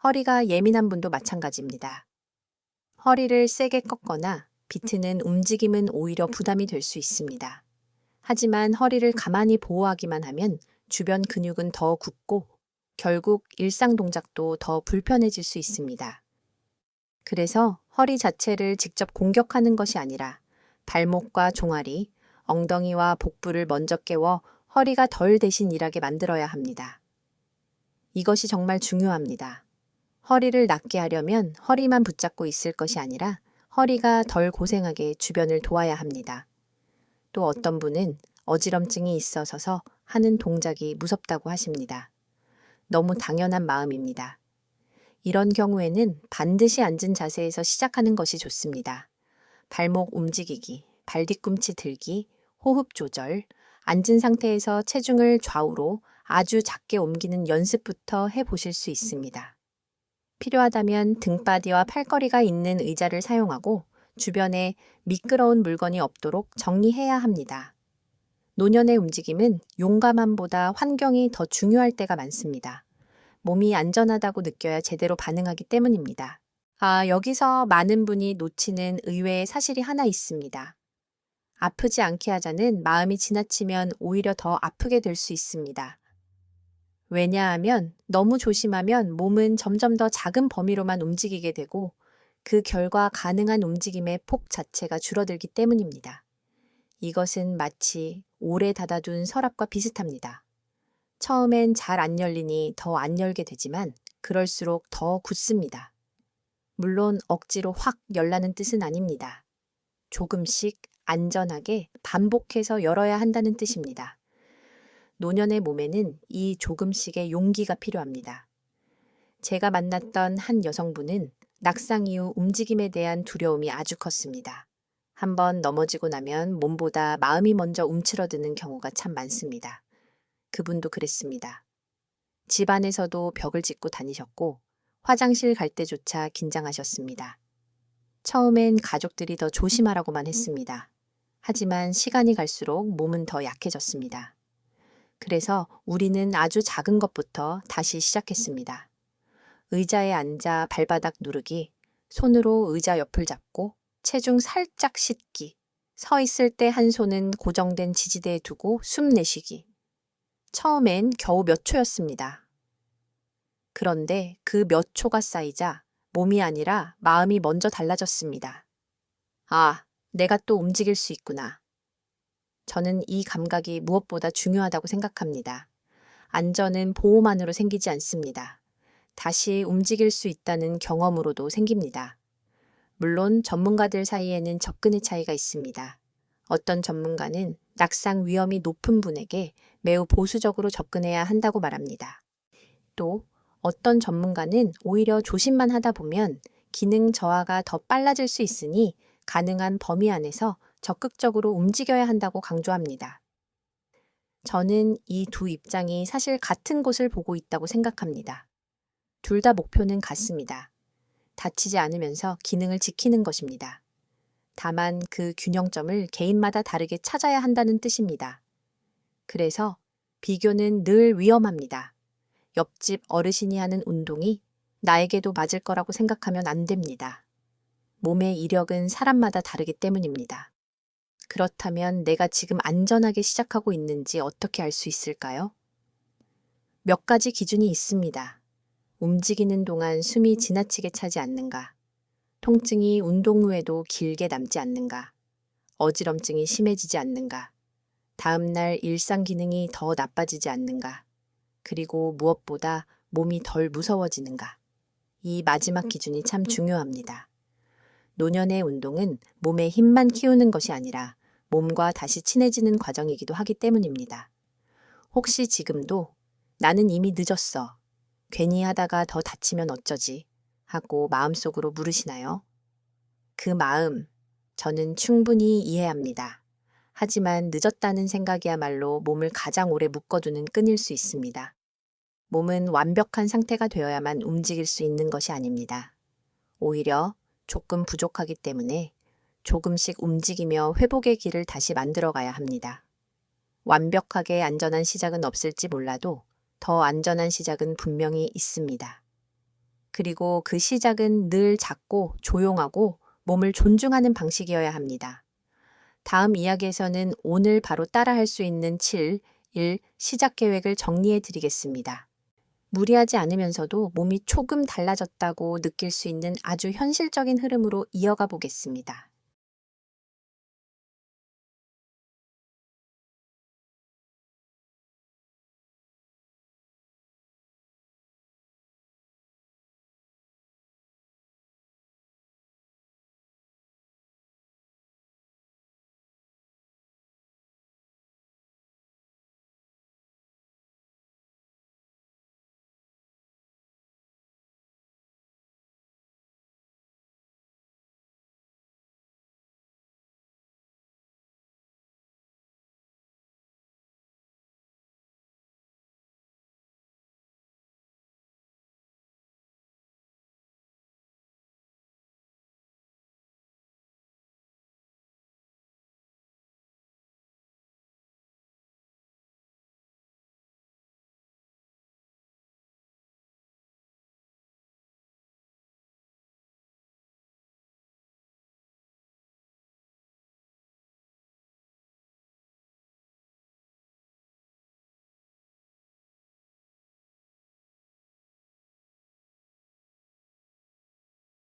허리가 예민한 분도 마찬가지입니다. 허리를 세게 꺾거나 비트는 움직임은 오히려 부담이 될 수 있습니다. 하지만 허리를 가만히 보호하기만 하면 주변 근육은 더 굳고 결국 일상 동작도 더 불편해질 수 있습니다. 그래서 허리 자체를 직접 공격하는 것이 아니라 발목과 종아리, 엉덩이와 복부를 먼저 깨워 허리가 덜 대신 일하게 만들어야 합니다. 이것이 정말 중요합니다. 허리를 낫게 하려면 허리만 붙잡고 있을 것이 아니라 허리가 덜 고생하게 주변을 도와야 합니다. 또 어떤 분은 어지럼증이 있어서 하는 동작이 무섭다고 하십니다. 너무 당연한 마음입니다. 이런 경우에는 반드시 앉은 자세에서 시작하는 것이 좋습니다. 발목 움직이기, 발뒤꿈치 들기, 호흡 조절, 앉은 상태에서 체중을 좌우로 아주 작게 옮기는 연습부터 해보실 수 있습니다. 필요하다면 등바디와 팔걸이가 있는 의자를 사용하고 주변에 미끄러운 물건이 없도록 정리해야 합니다. 노년의 움직임은 용감함보다 환경이 더 중요할 때가 많습니다. 몸이 안전하다고 느껴야 제대로 반응하기 때문입니다. 여기서 많은 분이 놓치는 의외의 사실이 하나 있습니다. 아프지 않게 하자는 마음이 지나치면 오히려 더 아프게 될 수 있습니다. 왜냐하면 너무 조심하면 몸은 점점 더 작은 범위로만 움직이게 되고 그 결과 가능한 움직임의 폭 자체가 줄어들기 때문입니다. 이것은 마치 오래 닫아둔 서랍과 비슷합니다. 처음엔 잘 안 열리니 더 안 열게 되지만 그럴수록 더 굳습니다. 물론 억지로 확 열라는 뜻은 아닙니다. 조금씩 안전하게 반복해서 열어야 한다는 뜻입니다. 노년의 몸에는 이 조금씩의 용기가 필요합니다. 제가 만났던 한 여성분은 낙상 이후 움직임에 대한 두려움이 아주 컸습니다. 한번 넘어지고 나면 몸보다 마음이 먼저 움츠러드는 경우가 참 많습니다. 그분도 그랬습니다. 집안에서도 벽을 짓고 다니셨고 화장실 갈 때조차 긴장하셨습니다. 처음엔 가족들이 더 조심하라고만 했습니다. 하지만 시간이 갈수록 몸은 더 약해졌습니다. 그래서 우리는 아주 작은 것부터 다시 시작했습니다. 의자에 앉아 발바닥 누르기, 손으로 의자 옆을 잡고 체중 살짝 싣기, 서 있을 때 한 손은 고정된 지지대에 두고 숨 내쉬기. 처음엔 겨우 몇 초였습니다. 그런데 그 몇 초가 쌓이자 몸이 아니라 마음이 먼저 달라졌습니다. 내가 또 움직일 수 있구나. 저는 이 감각이 무엇보다 중요하다고 생각합니다. 안전은 보호만으로 생기지 않습니다. 다시 움직일 수 있다는 경험으로도 생깁니다. 물론 전문가들 사이에는 접근의 차이가 있습니다. 어떤 전문가는 낙상 위험이 높은 분에게 매우 보수적으로 접근해야 한다고 말합니다. 또 어떤 전문가는 오히려 조심만 하다 보면 기능 저하가 더 빨라질 수 있으니 가능한 범위 안에서 적극적으로 움직여야 한다고 강조합니다. 저는 이 두 입장이 사실 같은 곳을 보고 있다고 생각합니다. 둘 다 목표는 같습니다. 다치지 않으면서 기능을 지키는 것입니다. 다만 그 균형점을 개인마다 다르게 찾아야 한다는 뜻입니다. 그래서 비교는 늘 위험합니다. 옆집 어르신이 하는 운동이 나에게도 맞을 거라고 생각하면 안 됩니다. 몸의 이력은 사람마다 다르기 때문입니다. 그렇다면 내가 지금 안전하게 시작하고 있는지 어떻게 알 수 있을까요? 몇 가지 기준이 있습니다. 움직이는 동안 숨이 지나치게 차지 않는가? 통증이 운동 후에도 길게 남지 않는가? 어지럼증이 심해지지 않는가? 다음날 일상 기능이 더 나빠지지 않는가? 그리고 무엇보다 몸이 덜 무서워지는가? 이 마지막 기준이 참 중요합니다. 노년의 운동은 몸의 힘만 키우는 것이 아니라 몸과 다시 친해지는 과정이기도 하기 때문입니다. 혹시 지금도 나는 이미 늦었어. 괜히 하다가 더 다치면 어쩌지? 하고 마음속으로 물으시나요? 그 마음, 저는 충분히 이해합니다. 하지만 늦었다는 생각이야말로 몸을 가장 오래 묶어두는 끈일 수 있습니다. 몸은 완벽한 상태가 되어야만 움직일 수 있는 것이 아닙니다. 오히려 조금 부족하기 때문에 조금씩 움직이며 회복의 길을 다시 만들어 가야 합니다. 완벽하게 안전한 시작은 없을지 몰라도 더 안전한 시작은 분명히 있습니다. 그리고 그 시작은 늘 작고 조용하고 몸을 존중하는 방식이어야 합니다. 다음 이야기에서는 오늘 바로 따라할 수 있는 7, 1 시작 계획을 정리해 드리겠습니다. 무리하지 않으면서도 몸이 조금 달라졌다고 느낄 수 있는 아주 현실적인 흐름으로 이어가 보겠습니다.